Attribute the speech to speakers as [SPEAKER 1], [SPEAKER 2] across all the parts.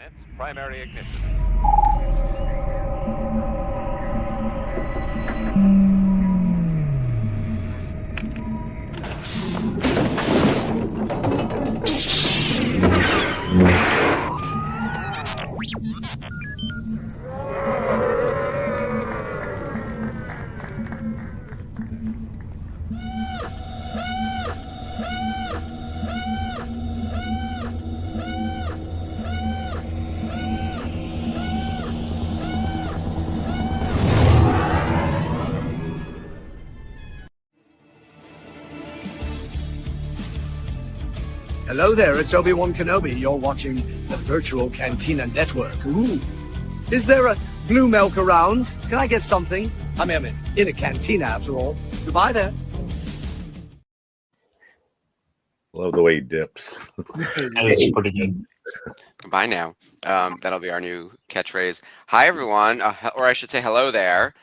[SPEAKER 1] Commence primary ignition.
[SPEAKER 2] Hello there, it's Obi-Wan Kenobi. You're watching the Virtual Cantina Network. Ooh. Is there a blue milk around? Can I get something? I'm in a cantina after all. Goodbye there.
[SPEAKER 3] Love the way he dips.
[SPEAKER 4] That is pretty good.
[SPEAKER 5] Bye now. That'll be our new catchphrase. Hi, everyone, or I should say hello there.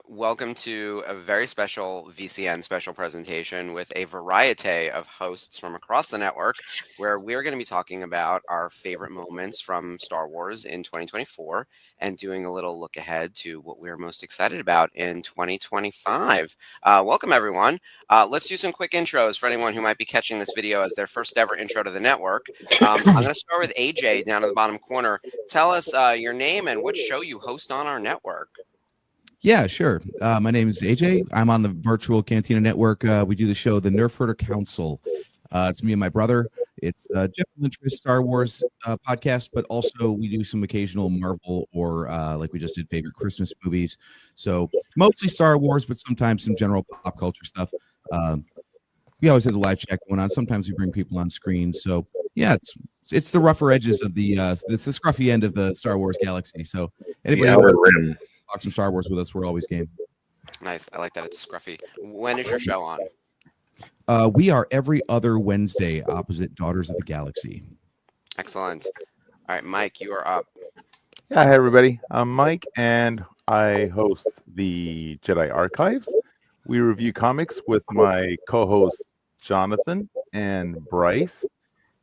[SPEAKER 5] Welcome to a very special VCN special presentation with a variety of hosts from across the network, where we're going to be talking about our favorite moments from Star Wars in 2024 and doing a little look ahead to what we're most excited about in 2025. Welcome, everyone. Let's do some quick intros for anyone who might be catching this video as their first ever intro to the network. I'm going to start with AJ down in the bottom corner. Tell us your name and what show you host on our network.
[SPEAKER 6] Yeah, sure. My name is AJ. I'm on the Virtual Cantina Network. We do the show, The Nerf Herder Council. It's me and my brother. It's a general interest Star Wars podcast, but also we do some occasional Marvel or like we just did favorite Christmas movies. So mostly Star Wars, but sometimes some general pop culture stuff. We always have the live chat going on. Sometimes we bring people on screen. So yeah, it's the rougher edges of the scruffy end of the Star Wars galaxy. So anybody talk some Star Wars with us, we're always game.
[SPEAKER 5] Nice. I like that. It's scruffy. When is your show on?
[SPEAKER 6] We are every other Wednesday opposite Daughters of the Galaxy.
[SPEAKER 5] Excellent. All right, Mike, you are up.
[SPEAKER 7] Yeah, hi everybody. I'm Mike, and I host the Jedi Archives. We review comics with my co-hosts Jonathan and Brice,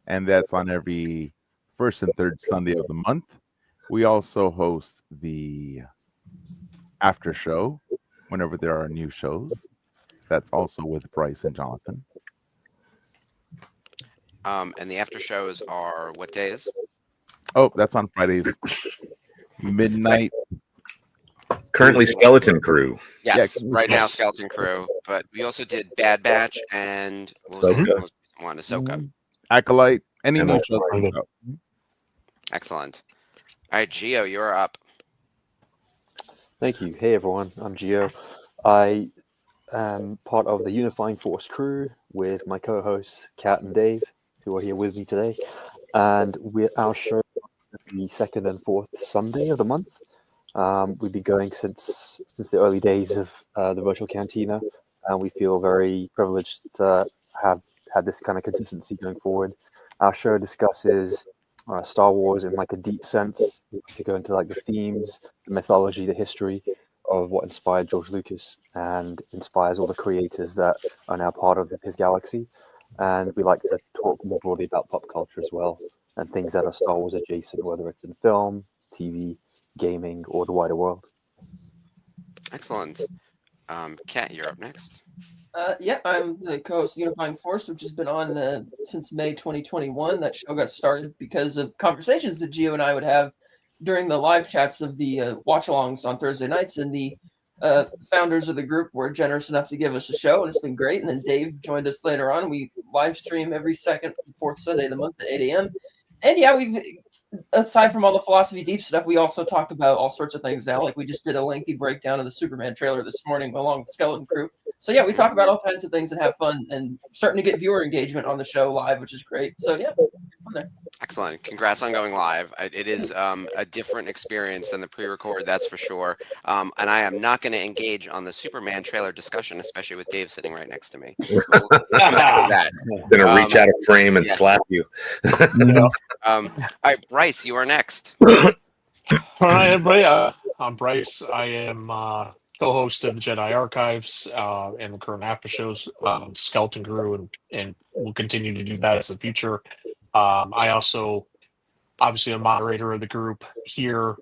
[SPEAKER 7] and that's on every first and third Sunday of the month. We also host the after show whenever there are new shows. That's also with Brice and Jonathan.
[SPEAKER 5] And the after shows are what days?
[SPEAKER 7] Oh, that's on Fridays, midnight.
[SPEAKER 3] Currently Skeleton Crew.
[SPEAKER 5] Yes,
[SPEAKER 7] Yeah,
[SPEAKER 5] right now Skeleton Crew. But we also did Bad Batch and what was the most recent one? Ahsoka.
[SPEAKER 7] Acolyte. Any new shows?
[SPEAKER 5] Excellent. All right, Gio, you're up.
[SPEAKER 8] Thank you. Hey everyone, I'm Gio. I am part of the Unifying Force crew with my co-hosts Kat and Dave, who are here with me today. And our show is the second and fourth Sunday of the month. We've been going since the early days of the Virtual Cantina, and we feel very privileged to have had this kind of consistency going forward. Our show discusses Star Wars in like a deep sense. We like to go into like the themes, the mythology, the history of what inspired George Lucas and inspires all the creators that are now part of his galaxy. And we like to talk more broadly about pop culture as well and things that are Star Wars adjacent, whether it's in film, TV, gaming, or the wider world.
[SPEAKER 5] Excellent. Kat, you're up next.
[SPEAKER 9] Yeah, I'm the co-host of Unifying Force, which has been on since May 2021. That show got started because of conversations that Gio and I would have during the live chats of the watch-alongs on Thursday nights, and the founders of the group were generous enough to give us a show, and it's been great. And then Dave joined us later on. We live stream every second and fourth Sunday of the month at 8 a.m. And yeah, we've aside from all the philosophy deep stuff, we also talk about all sorts of things now. Like we just did a lengthy breakdown of the Superman trailer this morning along with Skeleton Crew. So yeah, we talk about all kinds of things and have fun, and starting to get viewer engagement on the show live, which is great. So yeah, on there.
[SPEAKER 5] Excellent. Congrats on going live. It is a different experience than the pre-record, that's for sure. And I am not going to engage on the Superman trailer discussion, especially with Dave sitting right next to me. So we'll come back to that.
[SPEAKER 3] Gonna reach out of frame and slap you.
[SPEAKER 5] All right, Brice, you are next.
[SPEAKER 4] Hi, everybody. I'm Brice. I am co-host of the Jedi Archives and the current after shows, Skeleton Crew, and we'll continue to do that in the future. I also obviously a moderator of the group here.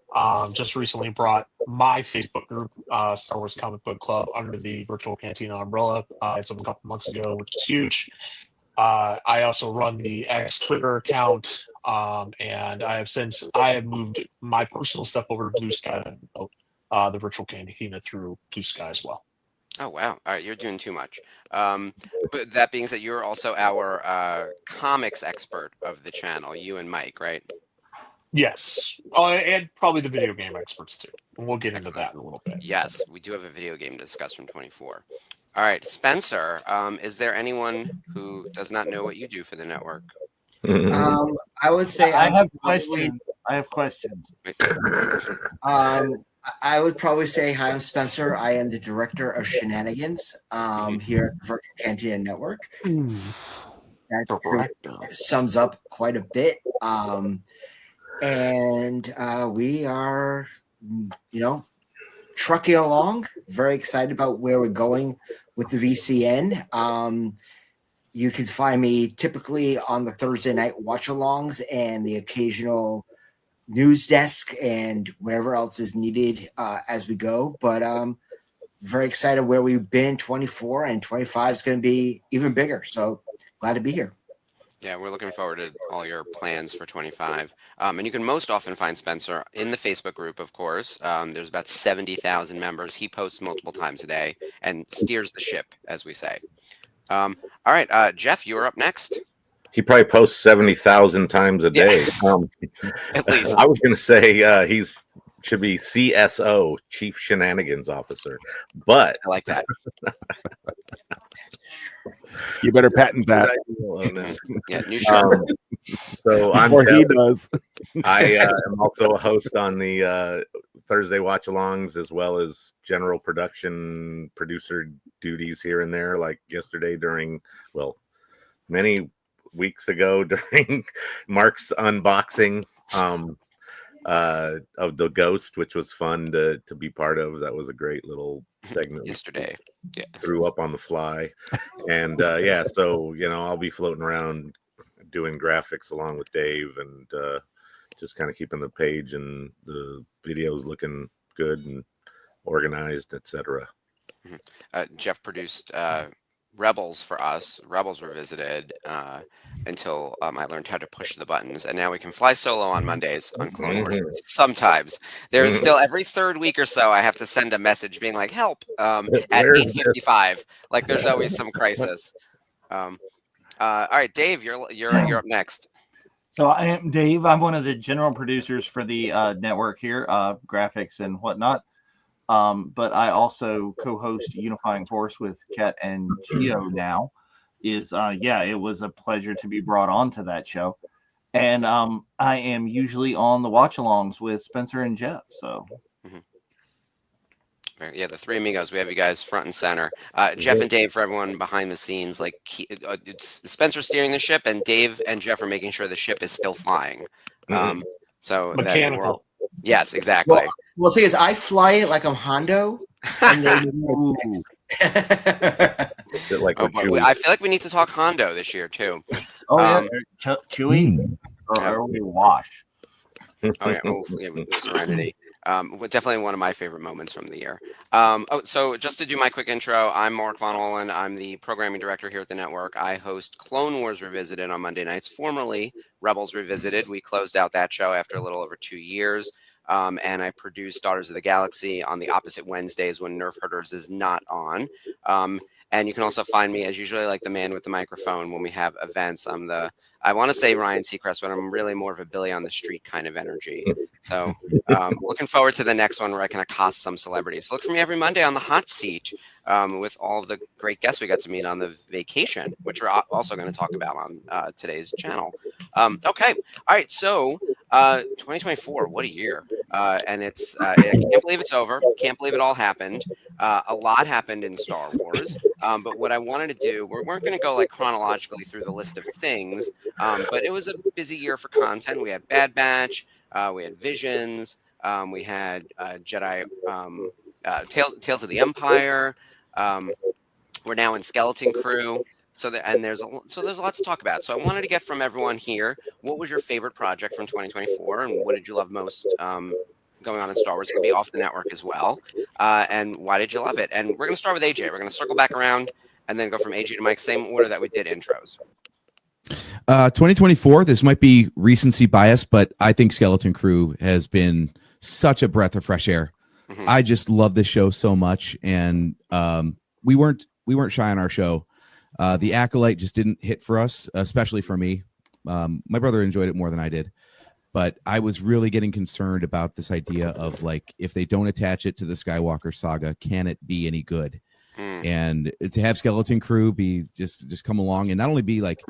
[SPEAKER 4] Just recently brought my Facebook group, Star Wars Comic Book Club, under the Virtual Cantina umbrella as of a couple months ago, which is huge. I also run the X Twitter account, and I have moved my personal stuff over to Blue Sky, the Virtual Cantina through Blue Sky as well.
[SPEAKER 5] Oh wow! All right, you're doing too much. But that being said, you're also our comics expert of the channel. You and Mike, right?
[SPEAKER 4] Yes, and probably the video game experts too. And we'll get into that in a little bit.
[SPEAKER 5] Yes, we do have a video game to discuss from 24. All right, Spencer, is there anyone who does not know what you do for the network?
[SPEAKER 1] I would say
[SPEAKER 10] I have questions. I have questions.
[SPEAKER 1] I would probably say, hi, I'm Spencer. I am the director of shenanigans here at the Virtual Cantina Network. That sums up quite a bit. And we are, trucking along. Very excited about where we're going with the VCN. You can find me typically on the Thursday night watch-alongs and the occasional news desk and whatever else is needed as we go. But very excited where we've been. 24 and 25 is going to be even bigger. So glad to be here.
[SPEAKER 5] Yeah, we're looking forward to all your plans for 25. And you can most often find Spencer in the Facebook group, of course. There's about 70,000 members. He posts multiple times a day and steers the ship, as we say. All right, Jeff, you're up next.
[SPEAKER 3] He probably posts 70,000 times a day.
[SPEAKER 5] At least.
[SPEAKER 3] I was going to say he's should be CSO, Chief Shenanigans Officer, but
[SPEAKER 5] I like that.
[SPEAKER 7] You better patent that.
[SPEAKER 5] Yeah, new show.
[SPEAKER 3] So I'm
[SPEAKER 7] Or he does.
[SPEAKER 3] I am also a host on the Thursday watch-alongs, as well as general production producer duties here and there. Like yesterday, many weeks ago during Mark's unboxing of the Ghost, which was fun to be part of. That was a great little segment
[SPEAKER 5] yesterday. Yeah,
[SPEAKER 3] threw up on the fly, and so I'll be floating around doing graphics along with Dave, and just kind of keeping the page and the videos looking good and organized, etc.
[SPEAKER 5] Jeff produced Rebels for us. Rebels Revisited until I learned how to push the buttons, and now we can fly solo on Mondays on Clone Wars. Sometimes there's still every third week or so I have to send a message being like help at 8:55. Like there's always some crisis. All right, Dave, you're up next.
[SPEAKER 10] So I am Dave. I'm one of the general producers for the network here, graphics and whatnot. But I also co-host Unifying Force with Kat and Geo now. It was a pleasure to be brought on to that show. And I am usually on the watch-alongs with Spencer and Jeff. So
[SPEAKER 5] yeah, the three amigos, we have you guys front and center. Jeff and Dave, for everyone behind the scenes, it's Spencer steering the ship, and Dave and Jeff are making sure the ship is still flying. So
[SPEAKER 4] mechanical.
[SPEAKER 5] Yes, exactly.
[SPEAKER 1] Well, the thing is, I fly it like I'm Hondo. And
[SPEAKER 5] I feel like we need to talk Hondo this year too.
[SPEAKER 10] Chewy or we wash.
[SPEAKER 5] Serenity. Definitely one of my favorite moments from the year. So just to do my quick intro, I'm Mark Von Olin. I'm the programming director here at the network. I host Clone Wars Revisited on Monday nights, formerly Rebels Revisited. We closed out that show after a little over 2 years. And I produce Daughters of the Galaxy on the opposite Wednesdays when Nerf Herders is not on. And you can also find me, as usually, like the man with the microphone when we have events. I want to say Ryan Seacrest, but I'm really more of a Billy on the street kind of energy. So looking forward to the next one where I can accost some celebrities. So look for me every Monday on the hot seat with all of the great guests we got to meet on the vacation, which we're also going to talk about on today's channel. Okay. All right. So 2024, what a year. And I can't believe it's over. Can't believe it all happened. A lot happened in Star Wars. But what I wanted to do, we weren't going to go chronologically through the list of things, but it was a busy year for content. We had Bad Batch, we had Visions, we had Jedi, Tales of the Empire. We're now in Skeleton Crew. So there's a lot to talk about. So I wanted to get from everyone here, what was your favorite project from 2024, and what did you love most going on in Star Wars? It could be off the network as well, and why did you love it? And we're going to start with AJ. We're going to circle back around and then go from AJ to Mike, same order that we did intros.
[SPEAKER 6] 2024. This might be recency bias, but I think Skeleton Crew has been such a breath of fresh air.
[SPEAKER 5] Mhm.
[SPEAKER 6] I just love this show so much, and we weren't shy on our show. The Acolyte just didn't hit for us, especially for me. My brother enjoyed it more than I did, but I was really getting concerned about this idea of like, if they don't attach it to the Skywalker saga, can it be any good? And to have Skeleton Crew be just come along and not only be like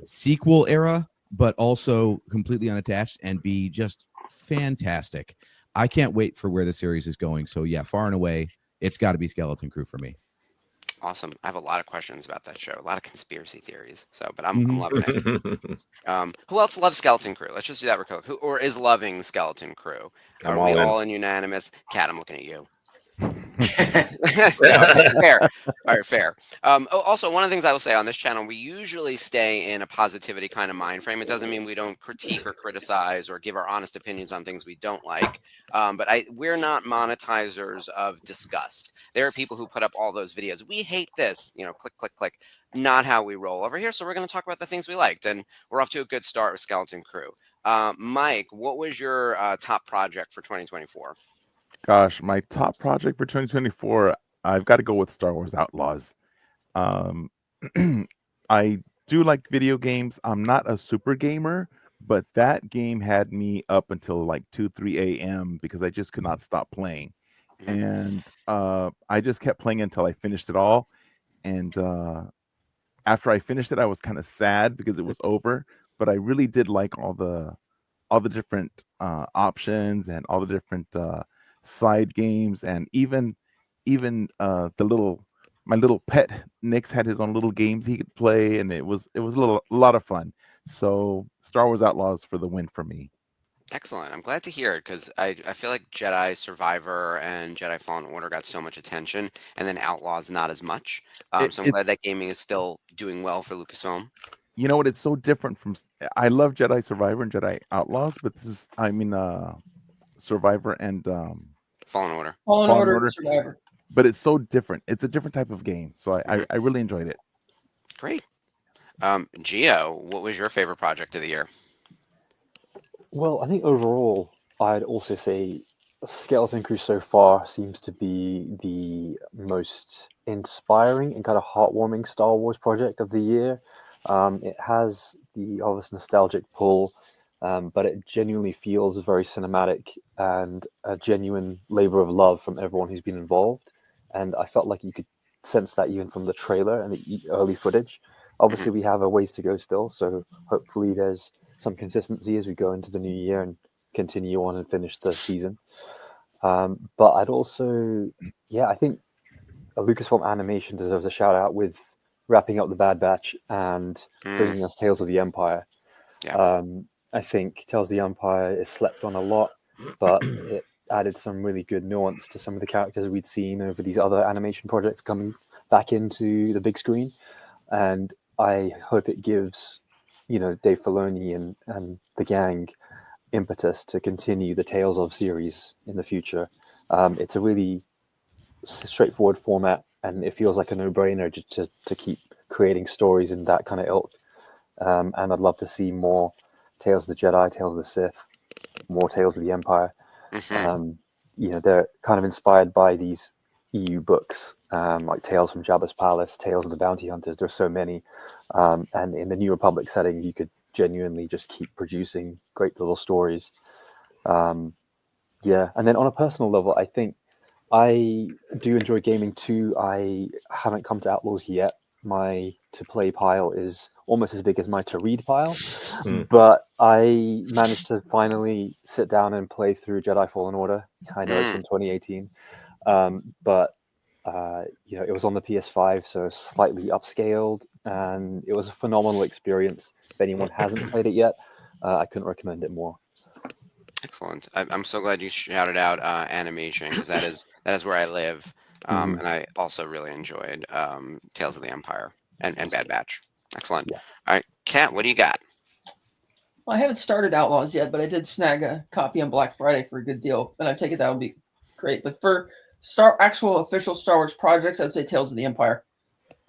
[SPEAKER 6] sequel era, but also completely unattached and be just fantastic. I can't wait for where the series is going. So yeah, far and away, it's got to be Skeleton Crew for me.
[SPEAKER 5] Awesome. I have a lot of questions about that show, a lot of conspiracy theories. So, but I'm loving it. Who else loves Skeleton Crew? Let's just do that real quick. Who or is loving Skeleton Crew?
[SPEAKER 3] I'm
[SPEAKER 5] Are we
[SPEAKER 3] all in.
[SPEAKER 5] all in unanimous? Kat, I'm looking at you. No, fair. All right, fair. Also, one of the things I will say on this channel, we usually stay in a positivity kind of mind frame. It doesn't mean we don't critique or criticize or give our honest opinions on things we don't like. But we're not monetizers of disgust. There are people who put up all those videos. We hate this, click, click, click. Not how we roll over here. So we're going to talk about the things we liked, and we're off to a good start with Skeleton Crew. Mike, what was your top project for 2024?
[SPEAKER 7] Gosh, my top project for 2024, I've got to go with Star Wars Outlaws. I do like video games. I'm not a super gamer, but that game had me up until like 2, 3 a.m. because I just could not stop playing. And I just kept playing until I finished it all. And after I finished it, I was kind of sad because it was over. But I really did like all the different options and all the different side games, and even my little pet Nix had his own little games he could play, and it was a lot of fun. So Star Wars Outlaws for the win for me.
[SPEAKER 5] Excellent. I'm glad to hear it because I feel like Jedi Survivor and Jedi Fallen Order got so much attention, and then Outlaws not as much. So I'm glad that gaming is still doing well for Lucasfilm.
[SPEAKER 7] You know what? It's so different from. I love Jedi Survivor and Jedi Outlaws, but this is, Survivor and
[SPEAKER 5] Fallen Order.
[SPEAKER 9] Fallen Order, Survivor.
[SPEAKER 7] But it's so different. It's a different type of game. So I really enjoyed it.
[SPEAKER 5] Great. Gio, what was your favorite project of the year?
[SPEAKER 8] Well, I think overall, I'd also say Skeleton Crew so far seems to be the most inspiring and kind of heartwarming Star Wars project of the year. It has the obvious nostalgic pull, but it genuinely feels very cinematic and a genuine labor of love from everyone who's been involved. And I felt like you could sense that even from the trailer and the early footage. Obviously, we have a ways to go still, so hopefully there's some consistency as we go into the new year and continue on and finish the season. But I'd also, I think Lucasfilm Animation deserves a shout out with wrapping up the Bad Batch and bringing us Tales of the Empire.
[SPEAKER 5] Yeah.
[SPEAKER 8] I think Tales of the Empire is slept on a lot, but it added some really good nuance to some of the characters we'd seen over these other animation projects coming back into the big screen. And I hope it gives, Dave Filoni and the gang impetus to continue the Tales of series in the future. It's a really straightforward format, and it feels like a no-brainer to keep creating stories in that kind of ilk. And I'd love to see more Tales of the Jedi, Tales of the Sith, more Tales of the Empire. They're kind of inspired by these EU books, like Tales from Jabba's Palace, Tales of the Bounty Hunters. There's so many. And in the New Republic setting, you could genuinely just keep producing great little stories. And then on a personal level, I think I do enjoy gaming too. I haven't come to Outlaws yet. My to-play pile is almost as big as my to-read pile. But I managed to finally sit down and play through Jedi Fallen Order. I know it's from 2018. But it was on the PS5, so slightly upscaled, and it was a phenomenal experience. If anyone hasn't played it yet, I couldn't recommend it more.
[SPEAKER 5] Excellent. I'm so glad you shouted out animation, because that is where I live, and I also really enjoyed Tales of the Empire. and Bad Batch. Excellent.
[SPEAKER 8] Yeah.
[SPEAKER 5] All right, Kat, what do you got?
[SPEAKER 9] Well, I haven't started Outlaws yet, but I did snag a copy on Black Friday for a good deal, and I take it that would be great. But for actual official Star Wars projects, I'd say Tales of the Empire.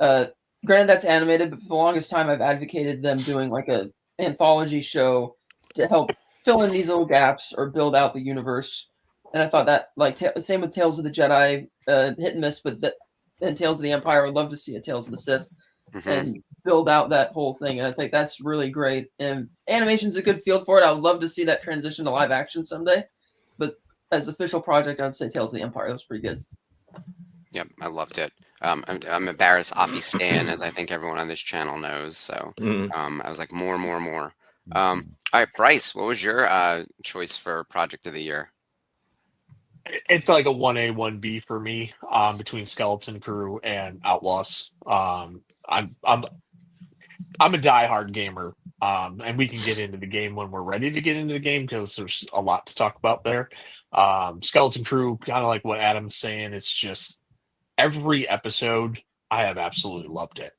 [SPEAKER 9] Granted, that's animated, but for the longest time, I've advocated them doing like a anthology show to help fill in these little gaps or build out the universe. And I thought that, like, same with Tales of the Jedi, hit and miss, but and Tales of the Empire, I'd love to see a Tales of the Sith and build out that whole thing. And I think that's really great. And animation's a good field for it. I would love to see that transition to live action someday. But as official project, I would say Tales of the Empire. That was pretty good.
[SPEAKER 5] Yep, I loved it. I'm a Barris Offie stan, as I think everyone on this channel knows. So I was like, more. All right, Brice, what was your choice for project of the year?
[SPEAKER 4] It's like a 1A, 1B for me, between Skeleton Crew and Outlaws. I'm a diehard gamer, and we can get into the game when we're ready to get into the game because there's a lot to talk about there. Skeleton Crew, kind of like what Adam's saying, it's just every episode I have absolutely loved it,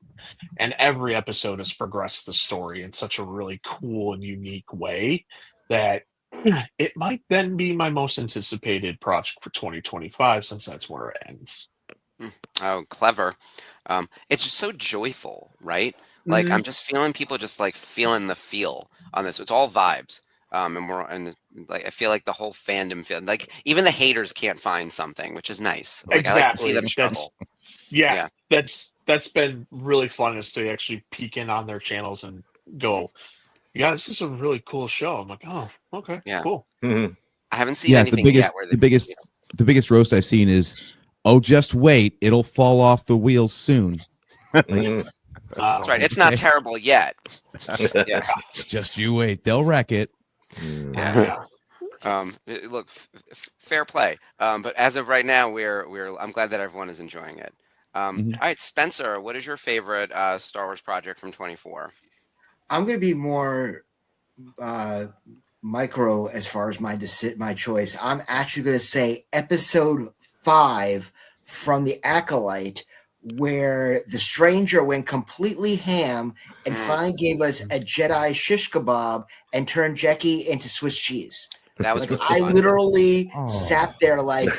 [SPEAKER 4] and every episode has progressed the story in such a really cool and unique way that it might then be my most anticipated project for 2025, since that's where it ends.
[SPEAKER 5] Oh, clever. It's just so joyful, right? Like I'm just feeling people just like feeling the feel on this. It's all vibes. And like I feel like the whole fandom feel like even the haters can't find something, which is nice. Like
[SPEAKER 4] Exactly.
[SPEAKER 5] I like to see them struggle.
[SPEAKER 4] That's been really fun, is to actually peek in on their channels and go, yeah, this is a really cool show. I'm like, oh, okay, cool.
[SPEAKER 5] I haven't seen anything yet where
[SPEAKER 6] the biggest roast I've seen is, oh, just wait, it'll fall off the wheels soon.
[SPEAKER 5] That's right. It's not terrible yet.
[SPEAKER 6] Just you wait, they'll wreck it.
[SPEAKER 5] Look, fair play. But as of right now, I'm glad that everyone is enjoying it. All right, Spencer, what is your favorite Star Wars project from 24?
[SPEAKER 1] I'm going to be more micro as far as my choice. I'm actually going to say episode 5 from The Acolyte, where the stranger went completely ham and finally gave us a Jedi shish kebab and turned Jackie into Swiss cheese.
[SPEAKER 5] That was
[SPEAKER 1] like, I literally sat there like,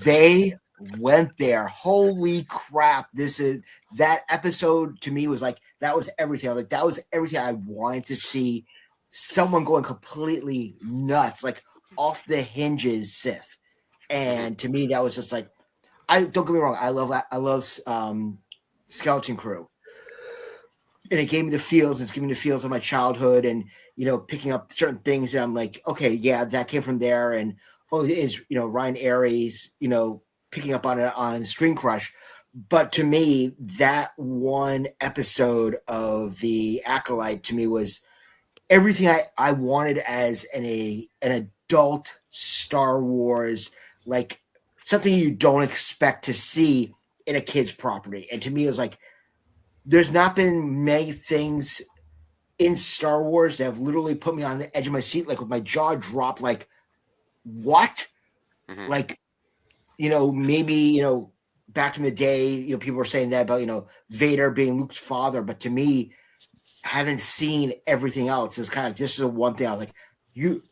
[SPEAKER 1] they went there. Holy crap. That episode to me was like, that was everything. Like, that was everything I wanted to see. Someone going completely nuts, like off the hinges Sith. And to me, that was just like, don't get me wrong, I love Skeleton Crew. And it gave me the feels. It's giving me the feels of my childhood, and picking up certain things. And I'm like, okay, yeah, that came from there. And it is Ryan Aries, picking up on it on Stream Crush. But to me, that one episode of The Acolyte to me was everything I wanted as an adult Star Wars, like something you don't expect to see in a kid's property. And to me, it was like, there's not been many things in Star Wars that have literally put me on the edge of my seat, like with my jaw dropped, like, what? Like, maybe, back in the day, people were saying that about, Vader being Luke's father. But to me, having seen everything else, it's kind of, this is the one thing I was like, you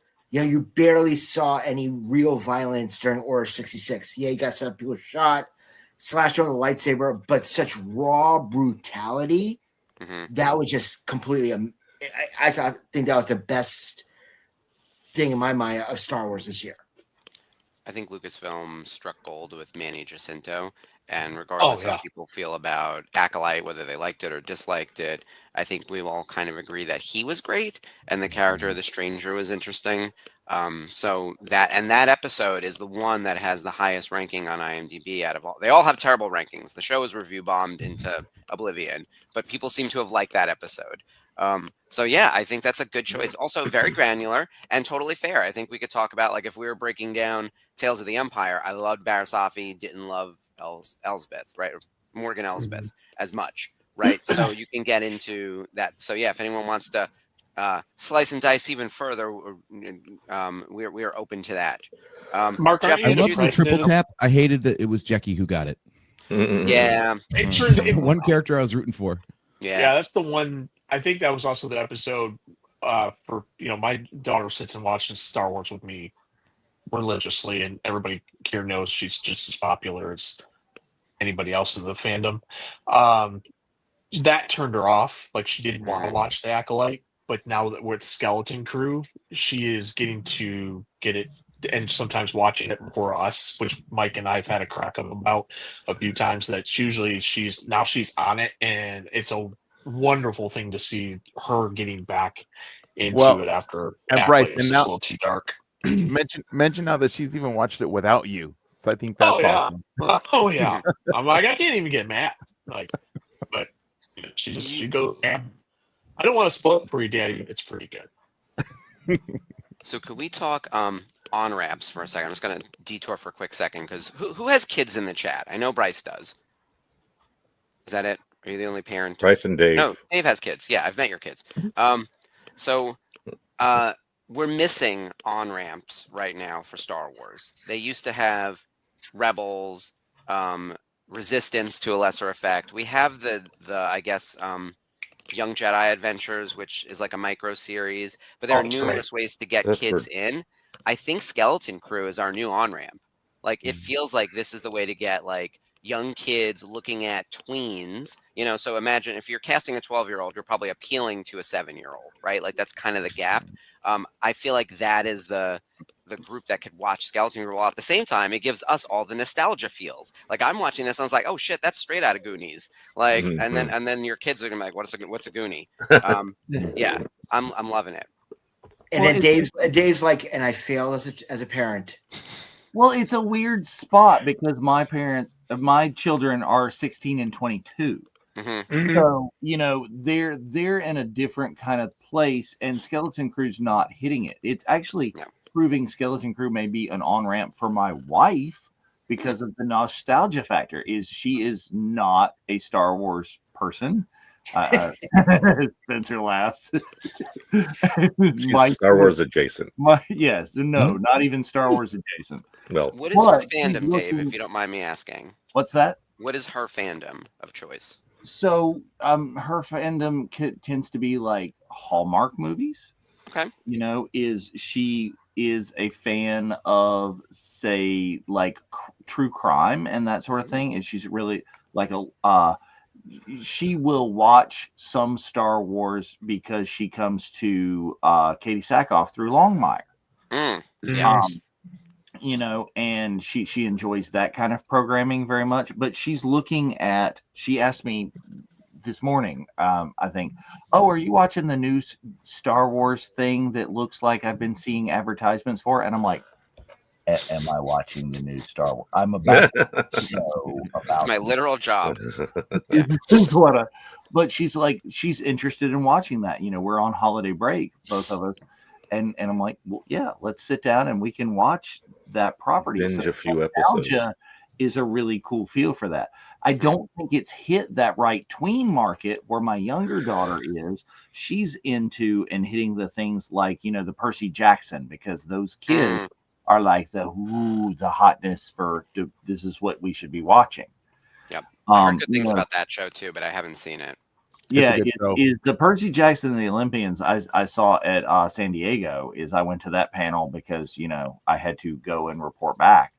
[SPEAKER 1] barely saw any real violence during Order 66. Yeah, you got some people shot, slashed on the lightsaber, but such raw brutality that was just completely. I think that was the best thing in my mind of Star Wars this year.
[SPEAKER 5] I think Lucasfilm struck gold with Manny Jacinto, and regardless of how people feel about Acolyte, whether they liked it or disliked it, I think we all kind of agree that he was great, and the character of the Stranger was interesting. So that episode is the one that has the highest ranking on IMDb out of all. They all have terrible rankings. The show is review bombed into oblivion, but people seem to have liked that episode. So yeah, I think that's a good choice. Also very granular and totally fair. I think we could talk about, like, if we were breaking down Tales of the Empire, I loved Barris Offie, didn't love Elsbeth, right? Morgan Elsbeth as much, right? So you can get into that. So yeah, if anyone wants to slice and dice even further, we are open to that.
[SPEAKER 4] Mark,
[SPEAKER 5] Jeff,
[SPEAKER 6] I love the triple tap. I hated that it was Jackie who got it.
[SPEAKER 5] Yeah.
[SPEAKER 6] One character I was rooting for.
[SPEAKER 5] Yeah.
[SPEAKER 4] That's the one. I think that was also the episode for my daughter sits and watches Star Wars with me religiously, and everybody here knows she's just as popular as anybody else in the fandom. That turned her off. Like, she didn't want to watch The Acolyte, but now that we're at Skeleton Crew, she is getting to get it and sometimes watching it before us, which Mike and I've had a crack up about a few times. That usually she's on it, and it's a wonderful thing to see her getting back into it after
[SPEAKER 7] Brice,
[SPEAKER 4] Acolyte was
[SPEAKER 7] and
[SPEAKER 4] just
[SPEAKER 7] now
[SPEAKER 4] a little too dark.
[SPEAKER 7] mention now that she's even watched it without you. So I think that's
[SPEAKER 4] Oh yeah,
[SPEAKER 7] awesome.
[SPEAKER 4] oh yeah. I'm like, I can't even get mad. Like, but she goes. Yeah. I don't want to spoil it for you, Daddy. It's pretty good.
[SPEAKER 5] So could we talk on ramps for a second? I'm just gonna detour for a quick second because who has kids in the chat? I know Brice does. Is that it? Are you the only parent?
[SPEAKER 3] Brice and Dave.
[SPEAKER 5] No, Dave has kids. Yeah, I've met your kids. So we're missing on ramps right now for Star Wars. They used to have Rebels, Resistance to a lesser effect. We have the I guess Young Jedi Adventures, which is like a micro series, but there are numerous ways to get kids in. I think Skeleton Crew is our new on ramp. Like, it feels like this is the way to get like young kids looking at tweens. So imagine if you're casting a 12-year-old, you're probably appealing to a 7-year-old, right? Like, that's kind of the gap. I feel like that is the group that could watch Skeleton Crew. At the same time, it gives us all the nostalgia feels. Like, I'm watching this and I was like, oh shit, that's straight out of Goonies. Like, and then your kids are gonna be like, what's a Goonie? Yeah, I'm loving it.
[SPEAKER 1] And then Dave's like, and I failed as a parent.
[SPEAKER 10] Well, it's a weird spot because my children are 16 and 22. So, they're in a different kind of place, and Skeleton Crew's not hitting it. It's actually proving Skeleton Crew may be an on-ramp for my wife because of the nostalgia factor. She is not a Star Wars person. Spencer laughs.
[SPEAKER 3] She's Star Wars adjacent.
[SPEAKER 10] Yes, no, not even Star Wars adjacent.
[SPEAKER 3] Well,
[SPEAKER 5] what is her fandom, Dave, if you don't mind me asking?
[SPEAKER 10] What's that?
[SPEAKER 5] What is her fandom of choice?
[SPEAKER 10] So, her fandom tends to be like Hallmark movies.
[SPEAKER 5] Okay.
[SPEAKER 10] She is a fan of, say, like true crime and that sort of thing, and she's really like she will watch some Star Wars because she comes to Katie Sackhoff through Longmire. And she enjoys that kind of programming very much. But she asked me this morning, I think, oh, are you watching the new Star Wars thing that looks like I've been seeing advertisements for? And I'm like, am I watching the new Star Wars? I'm about to know about
[SPEAKER 5] it's my literal job.
[SPEAKER 10] But she's interested in watching that. We're on holiday break, both of us. And I'm like, well, yeah, let's sit down and we can watch that property.
[SPEAKER 3] Binge a few episodes.
[SPEAKER 10] Is a really cool feel for that. I don't think it's hit that right tween market where my younger daughter is. She's into and hitting the things like, the Percy Jackson, because those kids are like the hotness for this is what we should be watching.
[SPEAKER 5] Yep. I heard good things about that show too, but I haven't seen it.
[SPEAKER 10] Yeah, it is the Percy Jackson and the Olympians I saw at San Diego. I went to that panel because I had to go and report back.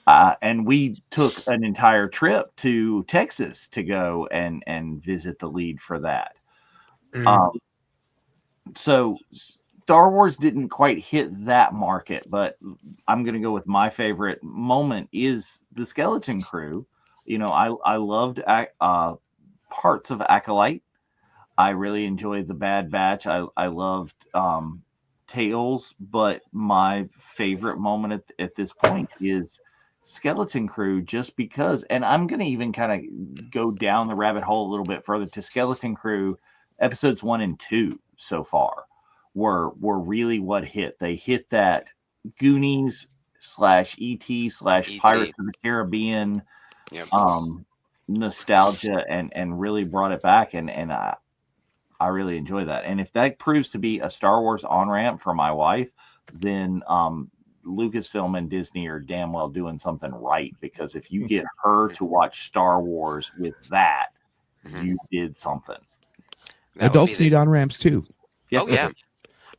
[SPEAKER 10] And we took an entire trip to Texas to go and visit the lead for that. So Star Wars didn't quite hit that market, but I'm going to go with my favorite moment is the Skeleton Crew. I loved parts of Acolyte. I really enjoyed the Bad Batch. I loved Tales, but my favorite moment at this point is Skeleton Crew, just because. And I'm going to even kind of go down the rabbit hole a little bit further to Skeleton Crew. Episodes 1 and 2 so far were really what hit. They hit that Goonies / ET / Pirates of the Caribbean nostalgia and really brought it back. And I really enjoy that. And if that proves to be a Star Wars on-ramp for my wife, then Lucasfilm and Disney are damn well doing something right, because if you get her to watch Star Wars with that, you did something.
[SPEAKER 5] That would be
[SPEAKER 6] Adults need on ramps too.
[SPEAKER 5] Oh yeah.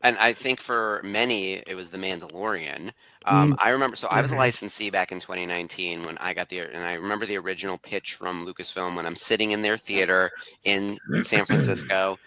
[SPEAKER 5] And I think for many, it was The Mandalorian. I remember, so I was a licensee back in 2019 when I got and I remember the original pitch from Lucasfilm when I'm sitting in their theater in San Francisco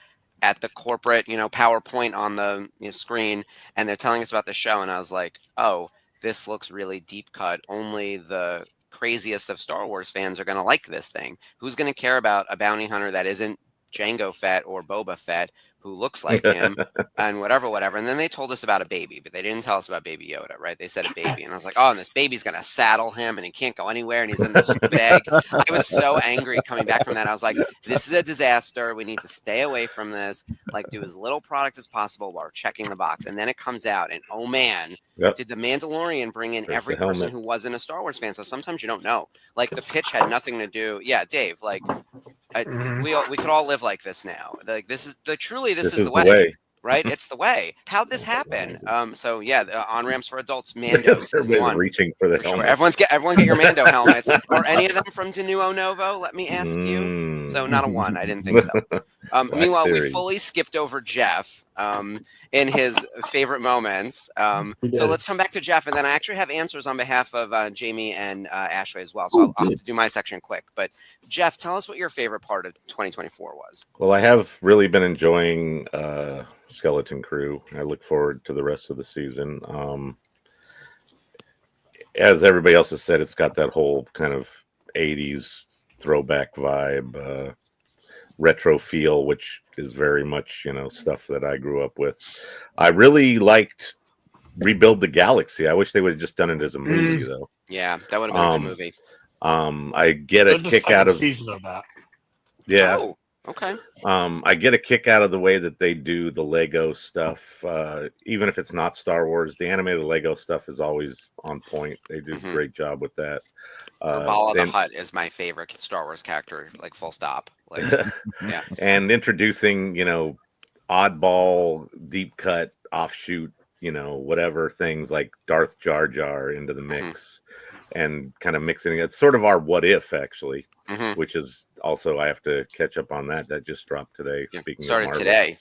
[SPEAKER 5] at the corporate, PowerPoint on the screen, and they're telling us about the show, and I was like, oh, this looks really deep cut. Only the craziest of Star Wars fans are going to like this thing. Who's going to care about a bounty hunter that isn't Jango Fett or Boba Fett, who looks like him, and whatever. And then they told us about a baby, but they didn't tell us about Baby Yoda, right? They said a baby, and I was like, oh, and this baby's going to saddle him, and he can't go anywhere, and he's in this stupid egg. I was so angry coming back from that. I was like, this is a disaster. We need to stay away from this. Like, do as little product as possible while we're checking the box. And then it comes out, and oh man, did The Mandalorian bring in every person who wasn't a Star Wars fan? So sometimes you don't know. Like, the pitch had nothing to do. Yeah, Dave, like, we could all live like this now. Like, this is the way. Right? It's the way. How'd this happen? So yeah, the on ramps for adults, Mando season 1.
[SPEAKER 3] Reaching for the helmet.
[SPEAKER 5] Sure. Everyone get your Mando helmets. Or any of them from De Nuevo Novo, let me ask you. So not a 1. I didn't think so. Meanwhile, we fully skipped over Jeff in his favorite moments. So let's come back to Jeff, and then I actually have answers on behalf of Jamie and Ashley as well. So I'll have to do my section quick. But Jeff, tell us what your favorite part of 2024 was.
[SPEAKER 3] Well, I have really been enjoying Skeleton Crew. I look forward to the rest of the season. As everybody else has said, it's got that whole kind of 80s throwback vibe, retro feel, which is very much, stuff that I grew up with. I really liked Rebuild the Galaxy. I wish they would have just done it as a movie, though.
[SPEAKER 5] Yeah, that would have been a good movie.
[SPEAKER 3] I get a kick out of
[SPEAKER 4] season of that.
[SPEAKER 3] Yeah.
[SPEAKER 5] Oh, okay.
[SPEAKER 3] I get a kick out of the way that they do the Lego stuff. Even if it's not Star Wars, the animated Lego stuff is always on point. They do a great job with that.
[SPEAKER 5] Bala the Hutt is my favorite Star Wars character, like full stop. Like, yeah.
[SPEAKER 3] And introducing, oddball, deep cut, offshoot, whatever things like Darth Jar Jar into the mix. And kind of mixing it. It's sort of our what if, actually, which is also, I have to catch up on that. That just dropped today.
[SPEAKER 5] Yeah.
[SPEAKER 3] Speaking
[SPEAKER 5] started
[SPEAKER 3] of Marvel.
[SPEAKER 5] today.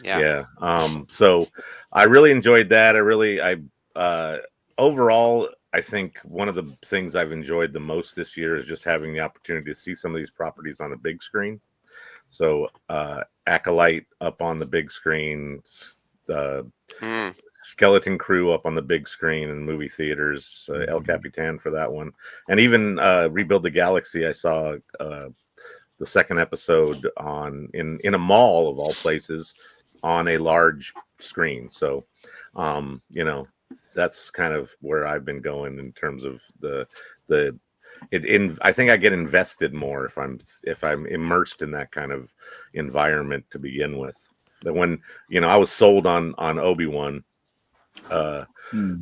[SPEAKER 3] Yeah. So I really enjoyed that. Overall, I think one of the things I've enjoyed the most this year is just having the opportunity to see some of these properties on a big screen. So Acolyte up on the big screen, Skeleton Crew up on the big screen in movie theaters, El Capitan for that one, and even Rebuild the Galaxy. I saw the second episode in a mall of all places on a large screen. So, that's kind of where I've been going in terms of I think I get invested more if I'm immersed in that kind of environment to begin with. But when I was sold on Obi-Wan.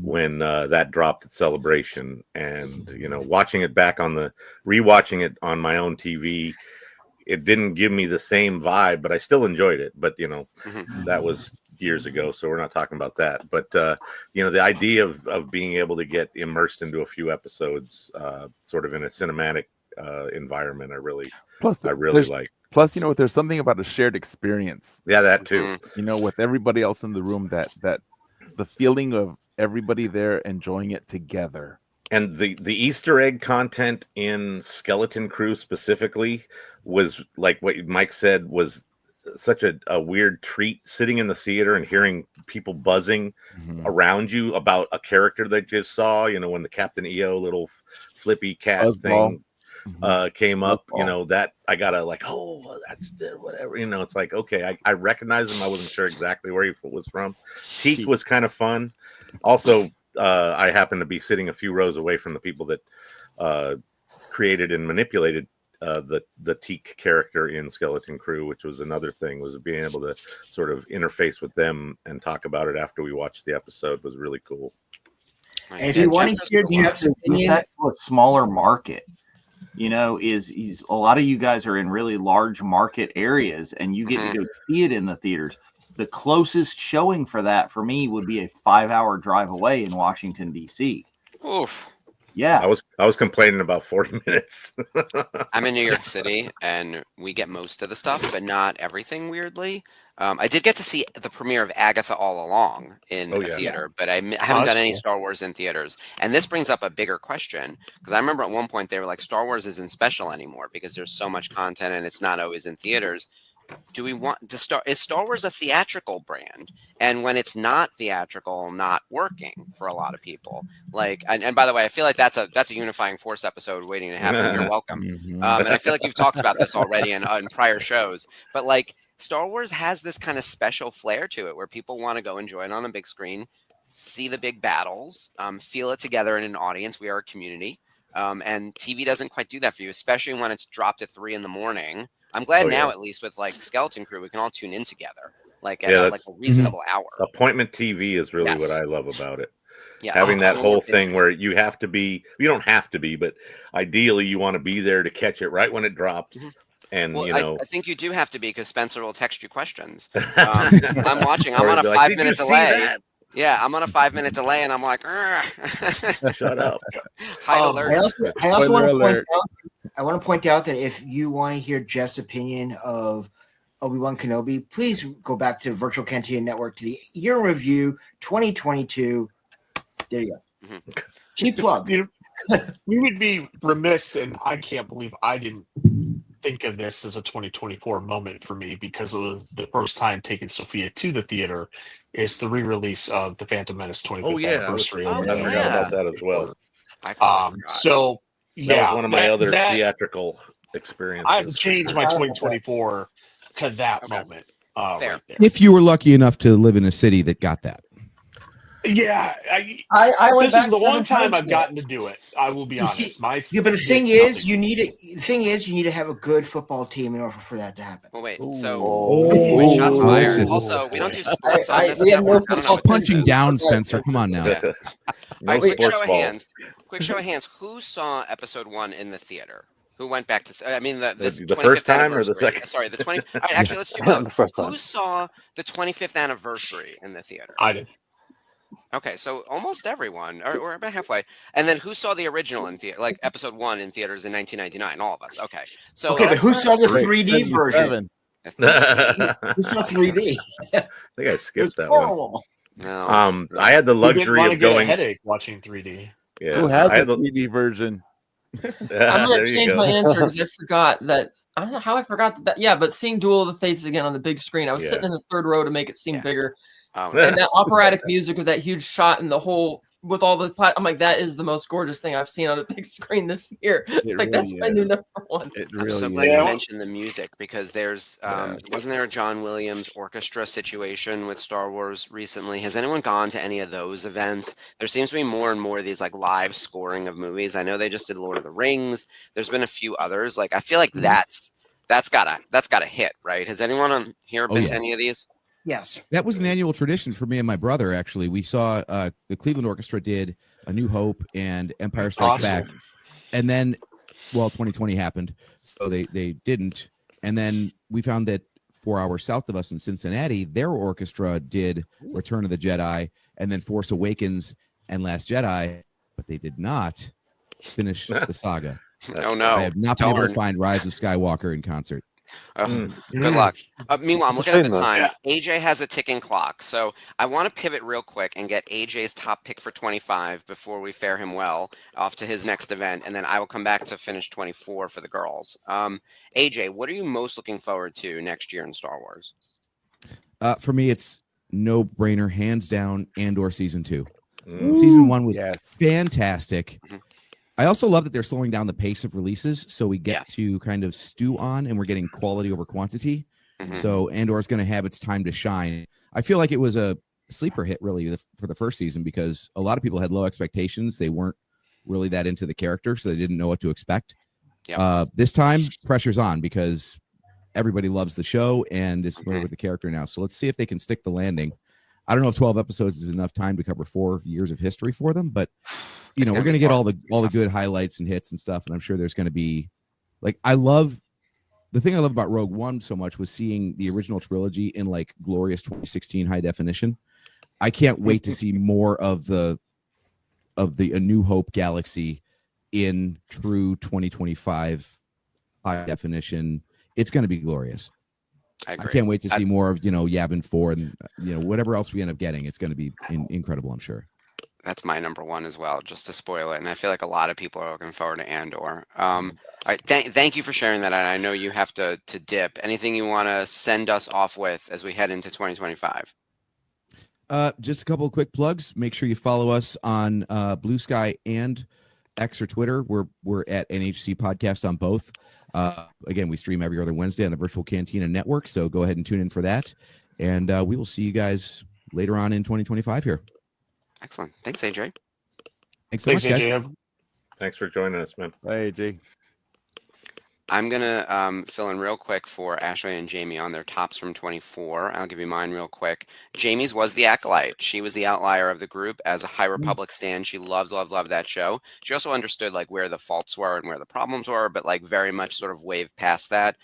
[SPEAKER 3] When that dropped at Celebration, and rewatching it on my own TV, it didn't give me the same vibe, but I still enjoyed it. But that was years ago, so we're not talking about that. But the idea of being able to get immersed into a few episodes, sort of in a cinematic environment, I really like.
[SPEAKER 7] Plus, there's something about a shared experience.
[SPEAKER 3] Yeah, that too.
[SPEAKER 7] With everybody else in the room, that the feeling of everybody there enjoying it together.
[SPEAKER 3] And the Easter egg content in Skeleton Crew specifically was, like what Mike said, was such a weird treat, sitting in the theater and hearing people buzzing around you about a character they just saw. When the Captain EO little flippy cat thing came up, that I gotta that's whatever, it's like, okay, I recognize him. I wasn't sure exactly where he was from. Teak was kind of fun. Also, I happened to be sitting a few rows away from the people that created and manipulated the Teak character in Skeleton Crew, which was another thing, was being able to sort of interface with them and talk about it after we watched the episode was really cool.
[SPEAKER 1] And if you want to hear Jeff's opinion,
[SPEAKER 10] a smaller market. Is a lot of you guys are in really large market areas, and you get to go see it in the theaters. the closest showing for that for me would be a 5-hour drive away in Washington, D.C.
[SPEAKER 5] Oof.
[SPEAKER 10] Yeah.
[SPEAKER 3] I was complaining about 40 minutes.
[SPEAKER 5] I'm in New York City, and we get most of the stuff, but not everything, weirdly. I did get to see the premiere of Agatha All Along in a theater, but I haven't done any Star Wars in theaters. And this brings up a bigger question, because I remember at one point they were like, Star Wars isn't special anymore because there's so much content and it's not always in theaters. Do we want to is Star Wars a theatrical brand? And when it's not theatrical, not working for a lot of people, like, and by the way, I feel like that's a unifying force episode waiting to happen. You're welcome. And I feel like you've talked about this already in prior shows, but like Star Wars has this kind of special flair to it where people want to go enjoy it on a big screen, see the big battles, feel it together in an audience. We are a community. And TV doesn't quite do that for you, especially when it's dropped at 3 a.m. I'm glad now, at least with like Skeleton Crew, we can all tune in together, like at like a reasonable hour.
[SPEAKER 3] Appointment TV is really what I love about it.
[SPEAKER 5] Yeah,
[SPEAKER 3] having that whole thing where you have to be, you don't have to be, but ideally you want to be there to catch it right when it drops. And
[SPEAKER 5] well,
[SPEAKER 3] you know,
[SPEAKER 5] I think you do have to be because Spencer will text you questions. I'm watching. I'm on a 5-minute delay. Yeah, I'm on a 5-minute delay, and I'm like,
[SPEAKER 3] shut up.
[SPEAKER 5] High alert.
[SPEAKER 1] I also want to point out. I want to point out that if you want to hear Jeff's opinion of Obi-Wan Kenobi, please go back to Virtual Cantina Network to the Year in Review 2022. There you go. Cheap plug.
[SPEAKER 4] We would be remiss, and I can't believe I didn't think of this as a 2024 moment for me because it was the first time taking Sophia to the theater. Is the re-release of the Phantom Menace 25th anniversary.
[SPEAKER 3] I forgot about that as well.
[SPEAKER 4] So
[SPEAKER 3] that was one of my other theatrical experiences.
[SPEAKER 4] I haven't changed my 2024 to that moment. Right there.
[SPEAKER 6] If you were lucky enough to live in a city that got that.
[SPEAKER 4] Yeah,
[SPEAKER 9] I
[SPEAKER 4] this is the one time I've gotten to do it. I will be honest.
[SPEAKER 1] But the thing is, you need to have a good football team in order for that to happen.
[SPEAKER 5] Well, wait. So shots fired. Also, we don't do sports on this network.
[SPEAKER 6] Punching down, Spencer. Come on now.
[SPEAKER 5] Quick show of hands. Who saw episode 1 in the theater? Who went back to? I mean, the
[SPEAKER 3] first time or the second?
[SPEAKER 5] Sorry, the 20. All right, actually, let's do both. Who saw the 25th anniversary in the theater?
[SPEAKER 4] I did.
[SPEAKER 5] Okay, so almost everyone, or about halfway. And then who saw the original in theater, like episode 1 in theaters in 1999? All of us. Okay, so
[SPEAKER 1] but who saw the 3D version? Who saw 3D?
[SPEAKER 3] I think I skipped that one.
[SPEAKER 5] No.
[SPEAKER 3] I had the luxury of going.
[SPEAKER 4] Get a headache watching 3D.
[SPEAKER 7] Yeah, who has the 3D version?
[SPEAKER 9] I'm gonna change my answer because I forgot that. I don't know how I forgot that. Yeah, but seeing Duel of the Fates again on the big screen, I was sitting in the third row to make it seem bigger. And that operatic music with that huge shot and the whole with all the I'm like, that is the most gorgeous thing I've seen on a big screen this year. Like that's my new number one.
[SPEAKER 5] I'm so glad you mentioned the music because there's wasn't there a John Williams orchestra situation with Star Wars recently? Has anyone gone to any of those events? There seems to be more and more of these like live scoring of movies. I know they just did Lord of the Rings. There's been a few others. Like I feel like that's gotta hit, right? Has anyone on here been to any of these?
[SPEAKER 1] Yes.
[SPEAKER 6] That was an annual tradition for me and my brother, actually. We saw the Cleveland Orchestra did A New Hope and Empire Strikes Back. And then, 2020 happened, so they didn't. And then we found that 4 hours south of us in Cincinnati, their orchestra did Return of the Jedi and then Force Awakens and Last Jedi, but they did not finish the saga.
[SPEAKER 5] Oh, no.
[SPEAKER 6] I have not been able to find Rise of Skywalker in concert.
[SPEAKER 5] Good luck. Meanwhile, I'm looking at the time. AJ has a ticking clock, so I want to pivot real quick and get AJ's top pick for 25 before we fare him well off to his next event, and then I will come back to finish 24 for the girls. AJ, what are you most looking forward to next year in Star Wars?
[SPEAKER 6] For me, it's no brainer, hands down, Andor season 2. Season 1 was fantastic. I also love that they're slowing down the pace of releases, so we get to kind of stew on, and we're getting quality over quantity. So Andor is going to have its time to shine. I feel like it was a sleeper hit, really, for the first season because a lot of people had low expectations. They weren't really that into the character, so they didn't know what to expect. This time, pressure's on because everybody loves the show and is familiar with the character now. So let's see if they can stick the landing. I don't know if 12 episodes is enough time to cover 4 years of history for them, but we're going to get all the good highlights and hits and stuff. And I'm sure there's going to be I love the thing I love about Rogue One so much was seeing the original trilogy in like glorious 2016 high definition. I can't wait to see more of the A New Hope galaxy in true 2025 high definition. It's going to be glorious.
[SPEAKER 5] I agree.
[SPEAKER 6] can't wait to see more of Yavin 4 and whatever else we end up getting. It's going to be incredible, I'm sure.
[SPEAKER 5] That's my number one as well, just to spoil it. And I feel like a lot of people are looking forward to Andor. All right, thank you for sharing that. And I know you have to dip. Anything you want to send us off with as we head into 2025?
[SPEAKER 6] Just a couple of quick plugs. Make sure you follow us on Blue Sky and X or Twitter. We're at NHC Podcast on both. Again, we stream every other Wednesday on the Virtual Cantina Network, so go ahead and tune in for that. And we will see you guys later on in 2025 here.
[SPEAKER 5] Excellent. Thanks, AJ.
[SPEAKER 6] Thanks so much, guys.
[SPEAKER 4] AJ.
[SPEAKER 3] Thanks for joining us, man.
[SPEAKER 7] Hey, AJ.
[SPEAKER 5] I'm going to fill in real quick for Ashley and Jamie on their tops from 24. I'll give you mine real quick. Jamie's was The Acolyte. She was the outlier of the group as a High Republic stan. She loved that show. She also understood like where the faults were and where the problems were, but like very much sort of waved past that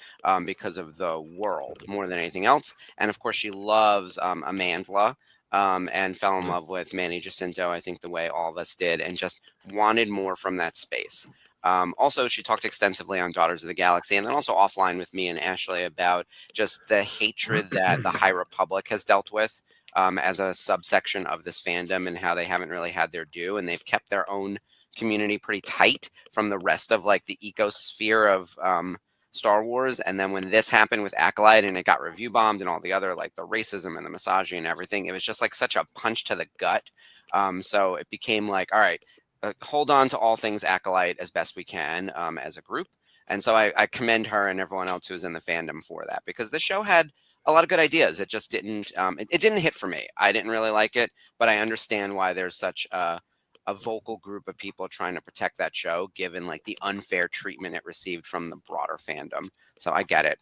[SPEAKER 5] because of the world more than anything else. And of course, she loves Amandla. And fell in love with Manny Jacinto, I think the way all of us did, and just wanted more from that space. Also, she talked extensively on Daughters of the Galaxy, and then also offline with me and Ashley about just the hatred that the High Republic has dealt with as a subsection of this fandom and how they haven't really had their due, and they've kept their own community pretty tight from the rest of like the ecosphere of Star Wars. And then when this happened with Acolyte and it got review bombed and all the other like the racism and the misogyny and everything, it was just like such a punch to the gut. So it became like, all right, hold on to all things Acolyte as best we can as a group. And so I commend her and everyone else who's in the fandom for that, because the show had a lot of good ideas. It just didn't, it didn't hit for me. I didn't really like it, but I understand why there's such a vocal group of people trying to protect that show, given like the unfair treatment it received from the broader fandom. So I get it.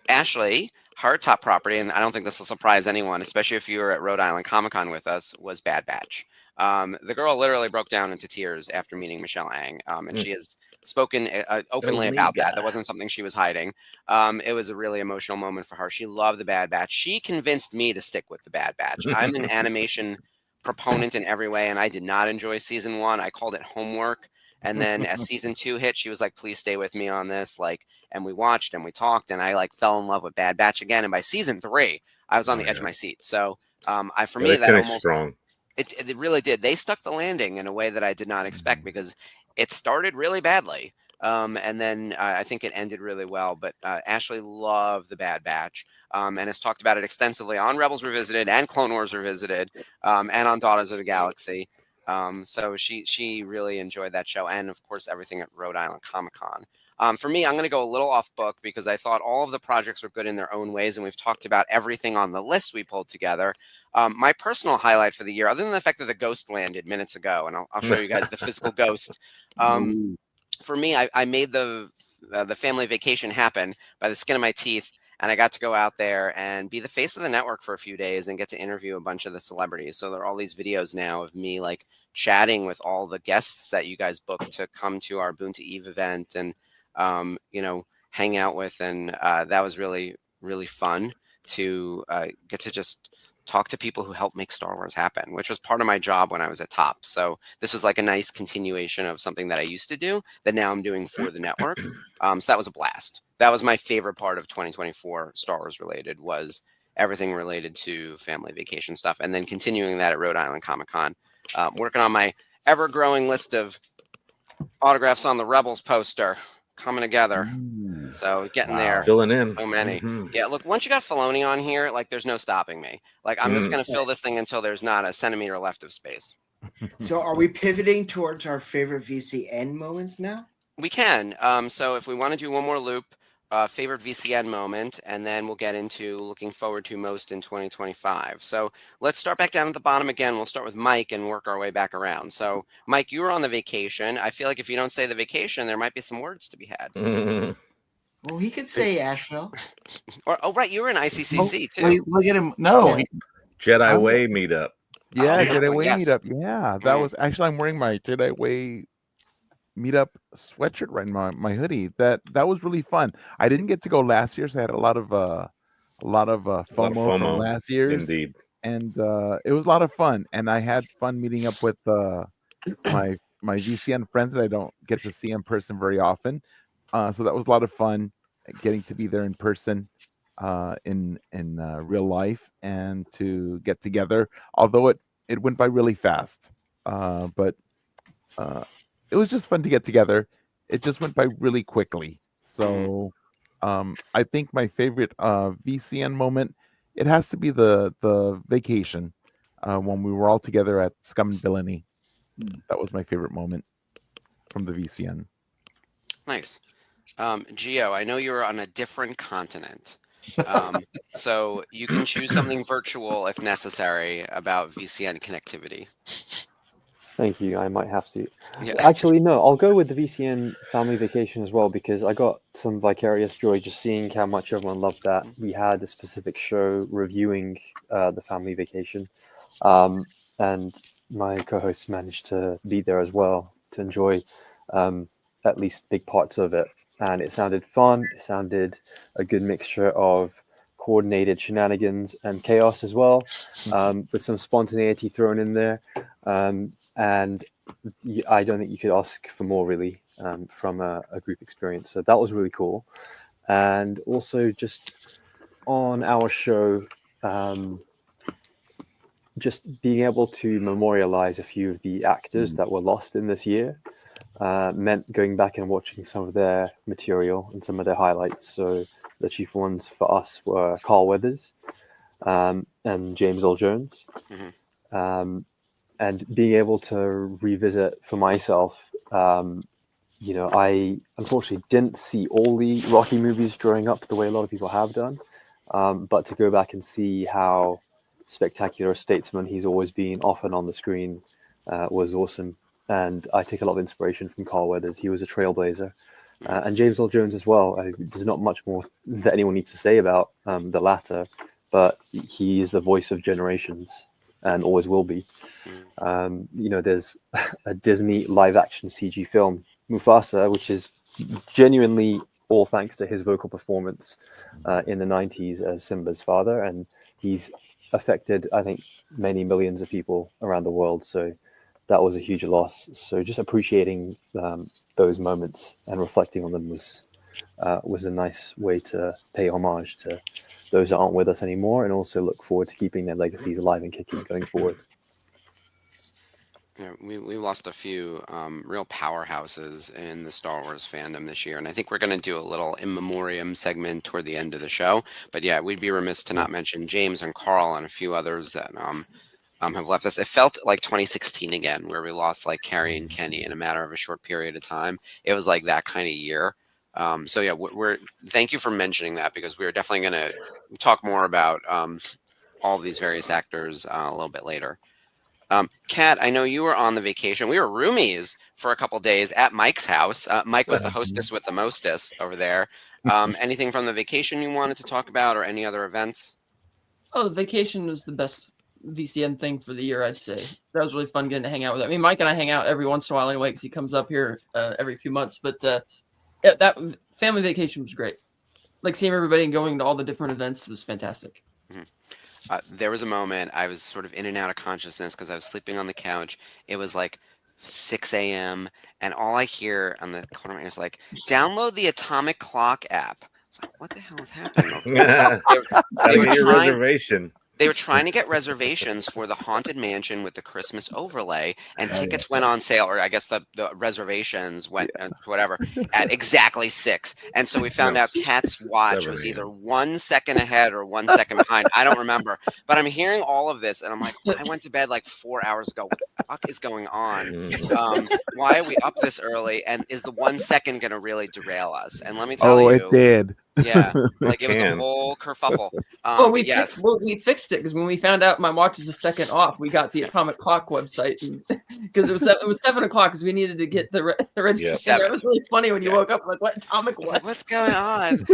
[SPEAKER 5] Ashley, her top property, and I don't think this will surprise anyone, especially if you were at Rhode Island Comic-Con with us, was Bad Batch. The girl literally broke down into tears after meeting Michelle Ang, and she has spoken openly about that. That wasn't something she was hiding. It was a really emotional moment for her. She loved the Bad Batch. She convinced me to stick with the Bad Batch. I'm an animation proponent in every way, and I did not enjoy season 1. I called it homework. And then as season 2 hit, she was like, please stay with me on this. Like, and we watched and we talked, and I like fell in love with Bad Batch again. And by season 3, I was on the edge of my seat. So for me, that almost strong. It really did. They stuck the landing in a way that I did not expect, because it started really badly. And then I think it ended really well. But Ashley loved the Bad Batch and has talked about it extensively on Rebels Revisited and Clone Wars Revisited and on Daughters of the Galaxy. So she really enjoyed that show, and of course everything at Rhode Island Comic-Con. For me, I'm going to go a little off book, because I thought all of the projects were good in their own ways, and we've talked about everything on the list we pulled together. My personal highlight for the year, other than the fact that the Ghost landed minutes ago, and I'll show you guys the physical Ghost. For me, I made the family vacation happen by the skin of my teeth. And I got to go out there and be the face of the network for a few days and get to interview a bunch of the celebrities. So there are all these videos now of me like chatting with all the guests that you guys booked to come to our Boon to Eve event and, hang out with. And that was really, really fun to get to just talk to people who helped make Star Wars happen, which was part of my job when I was at Top. So this was like a nice continuation of something that I used to do that now I'm doing for the network. So that was a blast. That was my favorite part of 2024 Star Wars related, was everything related to family vacation stuff. And then continuing that at Rhode Island Comic-Con, working on my ever-growing list of autographs on the Rebels poster coming together. So getting there.
[SPEAKER 3] Filling in.
[SPEAKER 5] So many. Yeah, look, once you got Filoni on here, like there's no stopping me. Like I'm just going to fill this thing until there's not a centimeter left of space.
[SPEAKER 1] So are we pivoting towards our favorite VCN moments now?
[SPEAKER 5] We can. So if we want to do one more loop, favorite VCN moment, and then we'll get into looking forward to most in 2025. So let's start back down at the bottom again. We'll start with Mike and work our way back around. So Mike, you were on the vacation. I feel like if you don't say the vacation, there might be some words to be had.
[SPEAKER 1] Well, he could say Asheville.
[SPEAKER 5] Right, you were in ICCC too.
[SPEAKER 10] Look at him. No.
[SPEAKER 3] Jedi Way meetup.
[SPEAKER 7] Yeah,
[SPEAKER 5] Oh,
[SPEAKER 7] Jedi Way
[SPEAKER 5] yes.
[SPEAKER 7] meetup. Yeah, that was actually, I'm wearing my Jedi Way meetup sweatshirt right in my hoodie. That was really fun. I didn't get to go last year, so I had a lot of FOMO from
[SPEAKER 3] FOMO,
[SPEAKER 7] last year's,
[SPEAKER 3] indeed.
[SPEAKER 7] and it was a lot of fun. And I had fun meeting up with my VCN friends that I don't get to see in person very often. So that was a lot of fun getting to be there in person, in real life, and to get together. Although it went by really fast, but it was just fun to get together. It just went by really quickly. So I think my favorite VCN moment, it has to be the vacation, when we were all together at Scum and Villainy. That was my favorite moment from the VCN.
[SPEAKER 5] Nice. Gio, I know you're on a different continent. So you can choose something virtual if necessary about VCN connectivity.
[SPEAKER 8] Thank you. I might have to.
[SPEAKER 5] Yeah.
[SPEAKER 8] Actually, no, I'll go with the VCN family vacation as well, because I got some vicarious joy just seeing how much everyone loved that. We had a specific show reviewing the family vacation, and my co-hosts managed to be there as well to enjoy at least big parts of it. And it sounded fun. It sounded a good mixture of coordinated shenanigans and chaos as well, with some spontaneity thrown in there. And I don't think you could ask for more, really, from a group experience. So that was really cool. And also just on our show, just being able to memorialize a few of the actors that were lost in this year meant going back and watching some of their material and some of their highlights. So the chief ones for us were Carl Weathers and James Earl Jones. And being able to revisit for myself, I unfortunately didn't see all the Rocky movies growing up the way a lot of people have done, but to go back and see how spectacular a statesman he's always been, often on the screen, was awesome. And I take a lot of inspiration from Carl Weathers. He was a trailblazer. And James Earl Jones as well. There's not much more that anyone needs to say about the latter, but he is the voice of generations and always will be. There's a Disney live-action CG film, Mufasa, which is genuinely all thanks to his vocal performance in the 90s as Simba's father. And he's affected, I think, many millions of people around the world. So that was a huge loss. So just appreciating those moments and reflecting on them was a nice way to pay homage to those that aren't with us anymore, and also look forward to keeping their legacies alive and kicking going forward.
[SPEAKER 5] Yeah, we lost a few real powerhouses in the Star Wars fandom this year, and I think we're going to do a little in memoriam segment toward the end of the show. But yeah, we'd be remiss to not mention James and Carl and a few others that have left us. It felt like 2016 again, where we lost like Carrie and Kenny in a matter of a short period of time. It was like that kind of year. So yeah, we're thank you for mentioning that, because we're definitely going to talk more about all of these various actors a little bit later. Kat, I know you were on the vacation. We were roomies for a couple days at Mike's house. Mike was the hostess with the mostest over there. Anything from the vacation you wanted to talk about, or any other events?
[SPEAKER 9] Oh, the vacation was the best VCN thing for the year, I'd say. That was really fun getting to hang out with him. I mean, Mike and I hang out every once in a while anyway, because he comes up here every few months. But yeah, that family vacation was great. Like seeing everybody and going to all the different events was fantastic.
[SPEAKER 5] There was a moment I was sort of in and out of consciousness because I was sleeping on the couch. It was like 6 a.m. and all I hear on the corner of my ear is like, download the Atomic Clock app. I was like, what the hell is happening?
[SPEAKER 3] They were your reservation.
[SPEAKER 5] They were trying to get reservations for the Haunted Mansion with the Christmas overlay, and tickets went on sale, or I guess the reservations went, whatever, at exactly 6. And so we found out Kat's watch was either 1 second ahead or 1 second behind. I don't remember. But I'm hearing all of this, and I'm like, I went to bed like 4 hours ago. What the fuck is going on? Why are we up this early? And is the 1 second going to really derail us? And let me tell you.
[SPEAKER 7] Oh, it did.
[SPEAKER 5] Yeah, like it was a
[SPEAKER 3] Can.
[SPEAKER 5] whole kerfuffle.
[SPEAKER 9] Well,
[SPEAKER 5] But yes,
[SPEAKER 9] we fixed it because when we found out my watch is a second off, we got the Atomic Clock website because it was 7 o'clock because we needed to get the registration.
[SPEAKER 5] Yep.
[SPEAKER 9] It was really funny when you
[SPEAKER 5] Yeah.
[SPEAKER 9] woke up like, what Atomic
[SPEAKER 5] I was
[SPEAKER 9] what?
[SPEAKER 5] like, what's going on?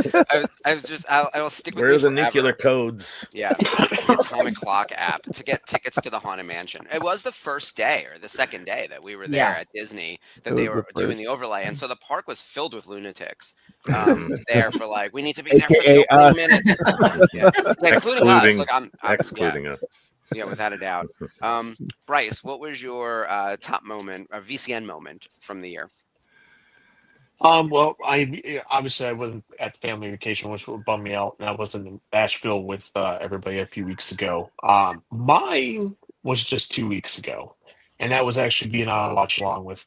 [SPEAKER 5] I was just, I'll stick with
[SPEAKER 3] Where
[SPEAKER 5] me
[SPEAKER 3] are the
[SPEAKER 5] forever.
[SPEAKER 3] nuclear codes?
[SPEAKER 5] Yeah, the Atomic Clock app to get tickets to the Haunted Mansion. It was the first day or the second day that we were there
[SPEAKER 1] Yeah.
[SPEAKER 5] at Disney that
[SPEAKER 7] It
[SPEAKER 5] they
[SPEAKER 7] was
[SPEAKER 5] were
[SPEAKER 7] the
[SPEAKER 5] doing the
[SPEAKER 7] first.
[SPEAKER 5] overlay, and so the park was filled with lunatics.
[SPEAKER 3] Mhm.
[SPEAKER 5] There for like, we need to be there for the
[SPEAKER 7] AKA
[SPEAKER 5] opening
[SPEAKER 7] us.
[SPEAKER 5] minutes. Yeah, including us. Like I'm
[SPEAKER 3] excluding us.
[SPEAKER 5] yeah, without a doubt. Brice, what was your top moment, a VCN moment from the year?
[SPEAKER 4] Well, obviously I wasn't at the family vacation, which would bum me out, and I wasn't in Asheville with everybody a few weeks ago. Mine was just 2 weeks ago, and that was actually being on a watch along with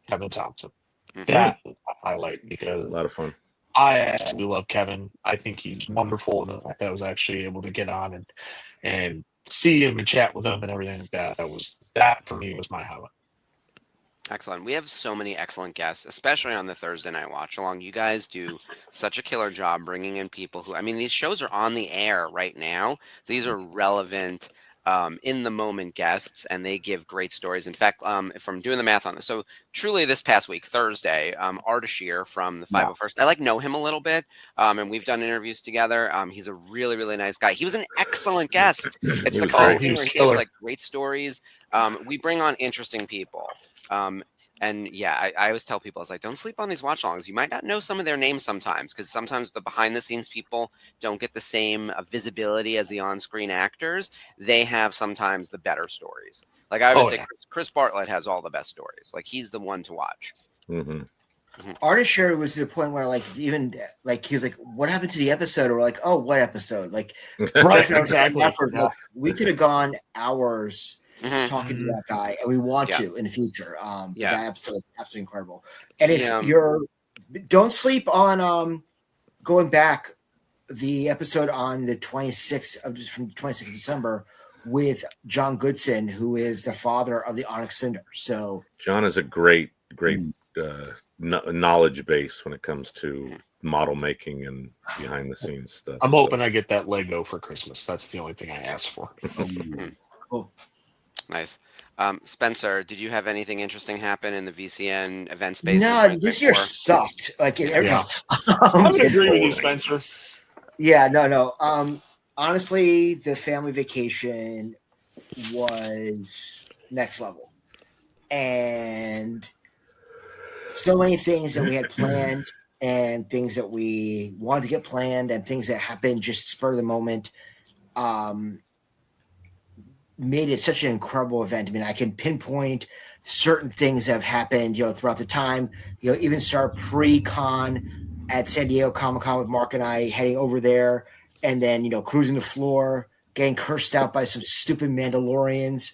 [SPEAKER 4] Kevin Thompson.
[SPEAKER 5] Mhm.
[SPEAKER 4] That was a highlight
[SPEAKER 3] A
[SPEAKER 4] because
[SPEAKER 3] lot of fun.
[SPEAKER 4] I actually love Kevin. I think he's wonderful, and the fact that I was actually able to get on and see him and chat with him and everything like that. That for me was my highlight.
[SPEAKER 5] Excellent. We have so many excellent guests, especially on the Thursday night watch along. You guys do such a killer job bringing in people who, I mean, these shows are on the air right now. These are relevant, in the moment guests, and they give great stories. In fact, if I'm doing the math on this, so truly this past week, Thursday, Ardashir from the 501st, I know him a little bit, and we've done interviews together. He's a really, really nice guy. He was an excellent guest. It's
[SPEAKER 3] He
[SPEAKER 5] the
[SPEAKER 3] was
[SPEAKER 5] kind of
[SPEAKER 3] great.
[SPEAKER 5] thing where he gives like great stories. We bring on interesting people. And yeah, I always tell people, I was like, don't sleep on these watch-alongs. You might not know some of their names sometimes, because sometimes the behind-the-scenes people don't get the same visibility as the on-screen actors. They have sometimes the better stories. Like I would say, Chris Bartlett has all the best stories. Like he's the one to watch.
[SPEAKER 3] Mm-hmm.
[SPEAKER 1] Ardashir was to the point where, like, even like he was like, "What happened to the episode?" Or we're like, "Oh, what episode?" Like,
[SPEAKER 4] Right, exactly.
[SPEAKER 1] afterwards, like, we could have gone hours
[SPEAKER 5] Mhm.
[SPEAKER 1] talking to that guy, and we want
[SPEAKER 5] Yeah.
[SPEAKER 1] to in the future.
[SPEAKER 5] Yeah.
[SPEAKER 1] That episode is absolutely incredible. And
[SPEAKER 5] He,
[SPEAKER 1] if don't sleep on going back the episode on the 26th from 26th of December with John Goodson, who is the father of the Onyx Cinder. So
[SPEAKER 3] John is a great knowledge base when it comes to model making and behind the scenes stuff.
[SPEAKER 4] I'm hoping I get that Lego for Christmas. That's the only thing I asked for.
[SPEAKER 1] Cool.
[SPEAKER 5] Nice. Spencer, did you have anything interesting happen in the VCN event space?
[SPEAKER 1] No, this year sucked. Like,
[SPEAKER 4] Yeah. I would agree with you, Spencer.
[SPEAKER 1] Yeah, no. Honestly, the family vacation was next level. And so many things that we had planned and things that we wanted to get planned and things that happened just spur of the moment made it such an incredible event. I mean, I can pinpoint certain things that have happened, throughout the time, even start pre-con at San Diego Comic-Con with Mark and I heading over there and then, cruising the floor, getting cursed out by some stupid Mandalorians.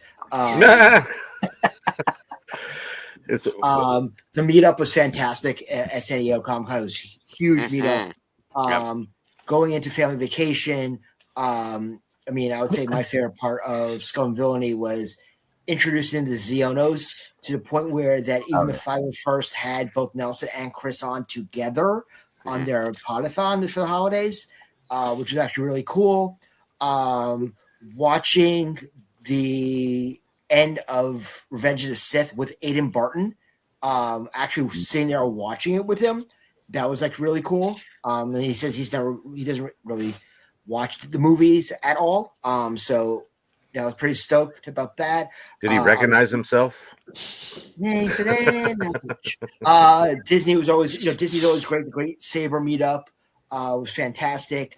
[SPEAKER 1] The meetup was fantastic at San Diego Comic-Con. It was a huge meetup. Going into family vacation, I mean, I would say my favorite part of Skull and Villainy was introducing the Xeonos to the point where that even the 501st had both Nelson and Chris on together on their podathon for the holidays, which was actually really cool. Watching the end of Revenge of the Sith with Aiden Barton, actually sitting there watching it with him, that was like really cool. And he says he doesn't really watch the movies at all. So I was pretty stoked about that.
[SPEAKER 3] Did he recognize himself?
[SPEAKER 1] Yeah, he said, Disney was always, Disney's always great. The Great Saber meetup was fantastic.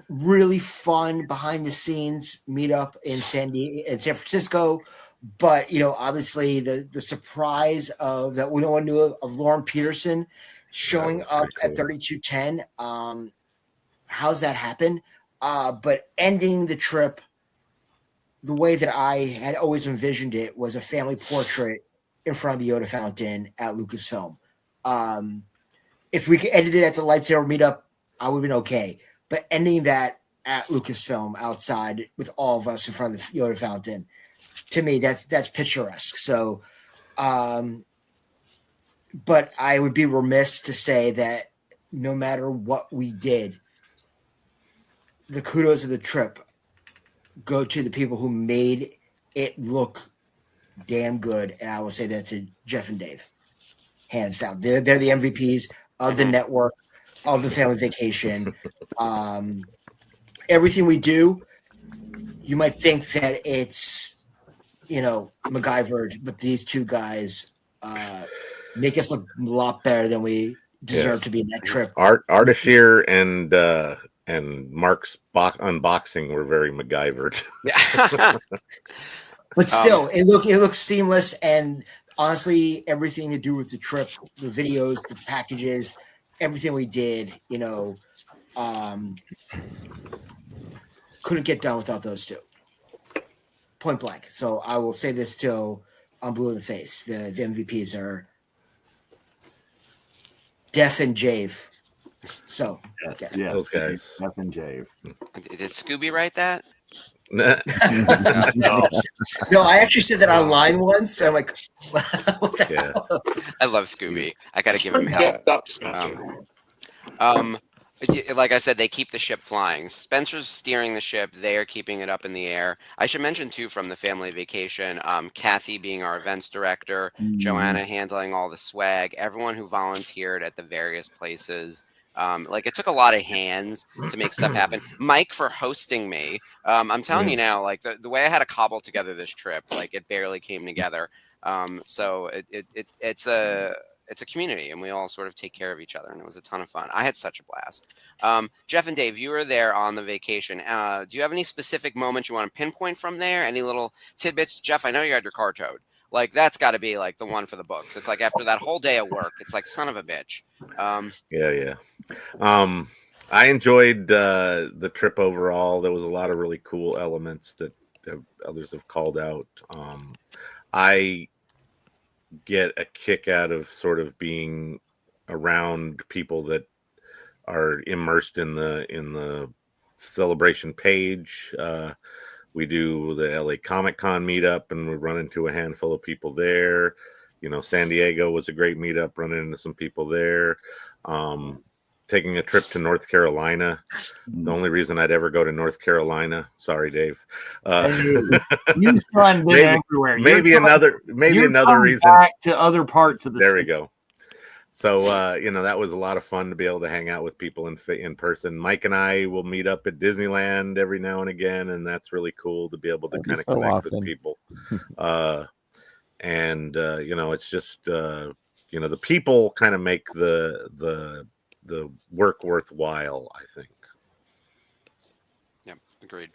[SPEAKER 1] Really fun behind the scenes meetup in San Francisco. But, obviously the surprise of that no one knew of Lauren Peterson showing up at 3210. How's that happen? But ending the trip the way that I had always envisioned it was a family portrait in front of the Yoda fountain at Lucasfilm. If we could edit it at the lightsaber meetup, I would have been okay. But ending that at Lucasfilm outside with all of us in front of the Yoda fountain, to me, that's picturesque. So But I would be remiss to say that no matter what we did, the kudos of the trip go to the people who made it look damn good. And I will say that to Jeff and Dave, hands down. They're the MVPs of the network, of the family vacation. Everything we do, you might think that it's, MacGyvered, but these two guys make us look a lot better than we deserve to be in that trip.
[SPEAKER 3] Ardashir and Mark's unboxing were very MacGyvered.
[SPEAKER 5] Yeah.
[SPEAKER 1] But still, it looks seamless, and honestly, everything to do with the trip, the videos, the packages, everything we did, couldn't get done without those two. Point blank. So I will say this till I'm blue in the face. The MVPs are Def and Jave. So
[SPEAKER 10] yeah,
[SPEAKER 3] those guys.
[SPEAKER 10] Def and Jave.
[SPEAKER 5] Did Scooby write that?
[SPEAKER 3] No.
[SPEAKER 1] No, I actually said that online once. I'm like, what the hell?
[SPEAKER 5] I love Scooby. I got to give him help. Like I said, they keep the ship flying. Spencer's steering the ship. They are keeping it up in the air. I should mention, too, from the family vacation, Kathy being our events director, Joanna handling all the swag, everyone who volunteered at the various places. It took a lot of hands to make stuff happen. Mike for hosting me. I'm telling you now, like the way I had to cobble together this trip, like it barely came together. So it's a community, and we all sort of take care of each other, and it was a ton of fun. I had such a blast. Jeff and Dave, you were there on the vacation. Do you have any specific moments you want to pinpoint from there? Any little tidbits? Jeff, I know you had your car towed. Like, that's got to be like the one for the books. It's like after that whole day at work, it's like, son of a bitch.
[SPEAKER 3] Yeah. I enjoyed the trip overall. There was a lot of really cool elements that others have called out. I get a kick out of sort of being around people that are immersed in the celebration page. We do the LA Comic Con meetup, and we run into a handful of people there. San Diego was a great meetup, running into some people there. Taking a trip to North Carolina. The only reason I'd ever go to North Carolina. Sorry, Dave.
[SPEAKER 10] You son been everywhere.
[SPEAKER 3] Maybe another reason.
[SPEAKER 10] Back to other parts of the.
[SPEAKER 3] There we go. So that was a lot of fun to be able to hang out with people in person. Mike and I will meet up at Disneyland every now and again, and that's really cool to be able to kind of connect with people. It's just the people kind of make the work worthwhile, I think.
[SPEAKER 5] Yep, agreed.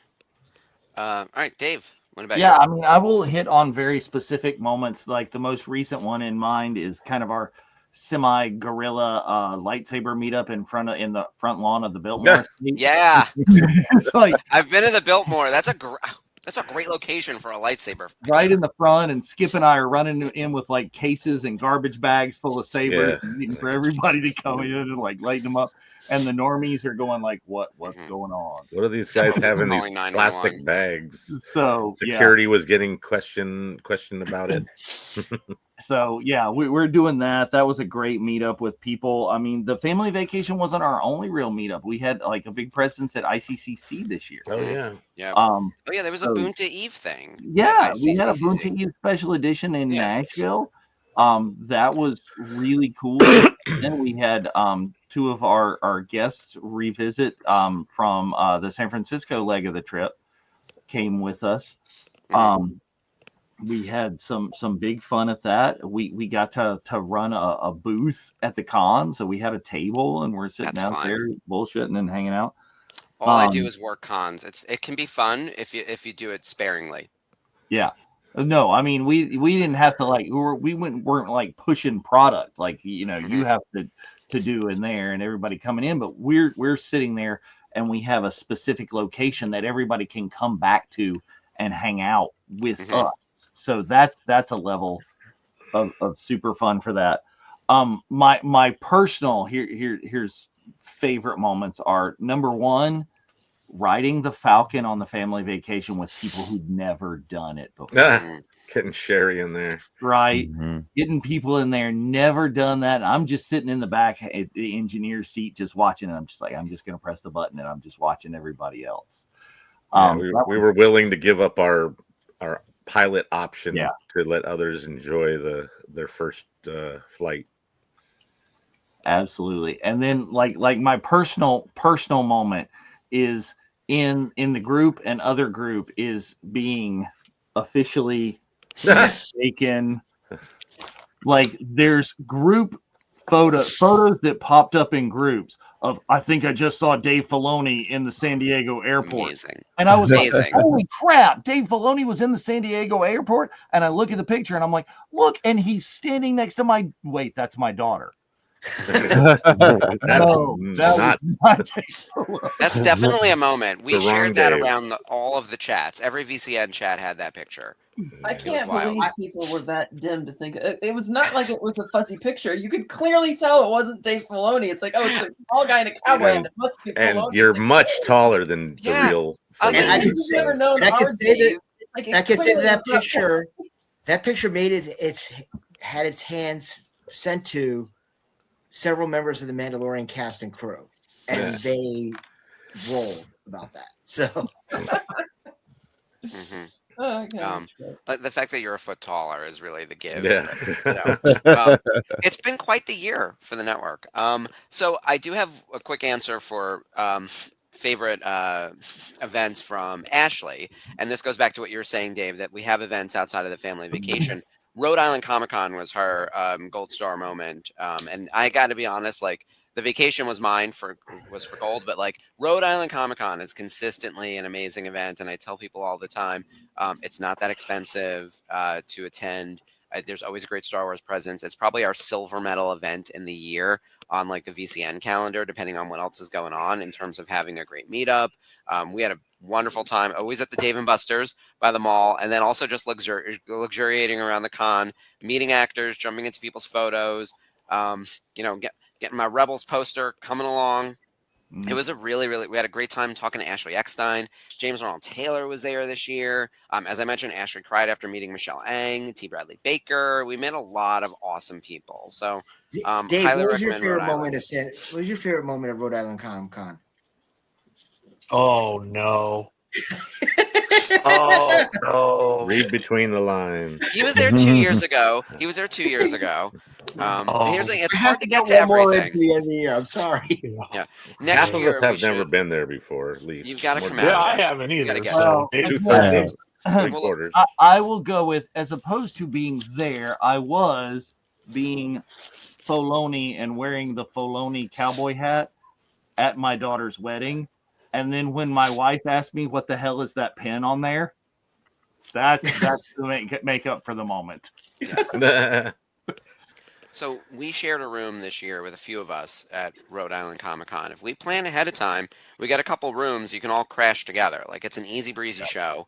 [SPEAKER 5] All right, Dave, what about
[SPEAKER 10] you?
[SPEAKER 5] Yeah,
[SPEAKER 10] I mean, I will hit on very specific moments. Like the most recent one in mind is kind of our semi-guerrilla lightsaber meetup in the front lawn of the Biltmore.
[SPEAKER 5] Yeah.
[SPEAKER 10] It's like,
[SPEAKER 5] I've been to the Biltmore. That's a great location for a lightsaber.
[SPEAKER 10] Right in the front, and Skip and I are running in with like cases and garbage bags full of sabers, waiting for everybody to come in and like light them up. And the normies are going like, what's going on?
[SPEAKER 3] What do these guys have in these plastic bags?
[SPEAKER 10] So
[SPEAKER 3] security was getting questioned about it.
[SPEAKER 10] So yeah, we're doing that. That was a great meetup with people. I mean, the family vacation wasn't our only real meetup. We had like a big presence at ICCC this year.
[SPEAKER 3] Oh yeah.
[SPEAKER 5] There was a Boonta Eve thing.
[SPEAKER 10] Yeah, we had a Boonta Eve special edition in Nashville. That was really cool. Then we had two of our guests revisit from the San Francisco leg of the trip came with us. We had some big fun at that. We got to run a booth at the con, so we had a table and we're sitting out there bullshitting and hanging out.
[SPEAKER 5] All I do is work cons. It can be fun if you do it sparingly.
[SPEAKER 10] Yeah. No, I mean we didn't have to like weren't like pushing product like you have to do in there and everybody coming in, but we're sitting there and we have a specific location that everybody can come back to and hang out with us. So that's a level of super fun for that. My personal here's favorite moments are, number one, riding the Falcon on the family vacation with people who'd never done it before.
[SPEAKER 3] Getting Sherry in there.
[SPEAKER 10] right?
[SPEAKER 7] Mhm.
[SPEAKER 10] Getting people in there, never done that. I'm just sitting in the back at the engineer seat, just watching. And I'm just like, I'm just going to press the button, and I'm just watching everybody else.
[SPEAKER 3] Yeah,
[SPEAKER 10] That
[SPEAKER 3] we
[SPEAKER 10] was-
[SPEAKER 3] were willing to give up our pilot option
[SPEAKER 10] Yeah.
[SPEAKER 3] to let others enjoy their first flight.
[SPEAKER 10] Absolutely. And then like my personal moment is in the group and other group is being officially taken. Like there's group photos that popped up in groups of, I think I just saw Dave Filoni in the San Diego airport.
[SPEAKER 5] Amazing.
[SPEAKER 10] And I was
[SPEAKER 5] Amazing.
[SPEAKER 10] like, holy crap, Dave Filoni was in the San Diego airport. And I look at the picture and I'm like, look, and he's standing next to that's my daughter.
[SPEAKER 3] That's
[SPEAKER 10] No, that
[SPEAKER 3] not
[SPEAKER 10] was not Dave Filoni.
[SPEAKER 5] That's definitely a moment. We
[SPEAKER 3] The wrong
[SPEAKER 5] shared that
[SPEAKER 3] Dave.
[SPEAKER 5] around all of the chats. Every VCN chat had that picture.
[SPEAKER 9] I
[SPEAKER 5] was
[SPEAKER 9] can't
[SPEAKER 5] wild.
[SPEAKER 9] believe people were that dim to think it was not like it was a fuzzy picture. You could clearly tell it wasn't Dave Filoni. It's like, oh, it's a tall guy in a cowboy, and it must be
[SPEAKER 3] and
[SPEAKER 9] Filoni.
[SPEAKER 3] you're much taller than the
[SPEAKER 5] Yeah.
[SPEAKER 3] real.
[SPEAKER 5] And
[SPEAKER 1] And I
[SPEAKER 3] Filoni.
[SPEAKER 1] can say,
[SPEAKER 9] never known
[SPEAKER 1] and I can
[SPEAKER 9] our
[SPEAKER 1] say
[SPEAKER 9] Dave.
[SPEAKER 1] that,
[SPEAKER 9] Like, it
[SPEAKER 1] I can say
[SPEAKER 9] clearly
[SPEAKER 1] that
[SPEAKER 9] was not
[SPEAKER 1] picture. That picture made it. Had its hands sent to several members of the Mandalorian cast and crew, and they rolled about that. So
[SPEAKER 5] Mhm.
[SPEAKER 9] Oh, okay.
[SPEAKER 5] But the fact that you're a foot taller is really the give.
[SPEAKER 3] Yeah.
[SPEAKER 5] It's been quite the year for the network. So I do have a quick answer for favorite events from Ashley, and this goes back to what you were saying, Dave, that we have events outside of the family vacation. Rhode Island Comic Con was her gold star moment, and I got to be honest, like the vacation was for gold, but like Rhode Island Comic Con is consistently an amazing event, and I tell people all the time, it's not that expensive to attend. There's always a great Star Wars presence. It's probably our silver medal event in the year on like the VCN calendar, depending on what else is going on in terms of having a great meetup. We had a wonderful time, always at the Dave & Buster's by the mall, and then also just luxuriating around the con, meeting actors, jumping into people's photos, getting my Rebels poster coming along. It was a really, we had a great time talking to Ashley Eckstein. James Ronald Taylor was there this year. As I mentioned, Ashley cried after meeting Michelle Ang, T. Bradley Baker. We met a lot of awesome people. So,
[SPEAKER 1] Dave,
[SPEAKER 5] highly
[SPEAKER 1] what was your
[SPEAKER 5] recommend
[SPEAKER 1] favorite
[SPEAKER 5] Rhode
[SPEAKER 1] moment
[SPEAKER 5] Island.
[SPEAKER 1] what was your favorite moment of Rhode Island Comic Con?
[SPEAKER 4] Oh no. Oh no.
[SPEAKER 3] Read between the lines.
[SPEAKER 5] He was there 2 years ago. Here's the thing, it's hard to get to
[SPEAKER 1] one more into
[SPEAKER 5] everything.
[SPEAKER 1] the end of the year. I'm sorry.
[SPEAKER 5] Yeah. Next
[SPEAKER 3] Half of
[SPEAKER 5] year,
[SPEAKER 3] us have
[SPEAKER 5] we
[SPEAKER 3] never
[SPEAKER 5] should-
[SPEAKER 3] been there before, at least.
[SPEAKER 5] You've gotta
[SPEAKER 3] More
[SPEAKER 5] come
[SPEAKER 3] than
[SPEAKER 5] out,
[SPEAKER 4] Yeah, I
[SPEAKER 5] Jeff.
[SPEAKER 4] haven't
[SPEAKER 5] You gotta
[SPEAKER 4] either.
[SPEAKER 5] get
[SPEAKER 4] So
[SPEAKER 5] there.
[SPEAKER 4] Dave's
[SPEAKER 10] Well,
[SPEAKER 3] that. Three-quarters.
[SPEAKER 10] I will go with, as opposed to being there, I was being Filoni and wearing the Filoni cowboy hat at my daughter's wedding. And then when my wife asked me, what the hell is that pin on there? That's to make up for the moment.
[SPEAKER 5] So we shared a room this year with a few of us at Rhode Island Comic Con. If we plan ahead of time, we got a couple rooms you can all crash together. Like it's an easy breezy show.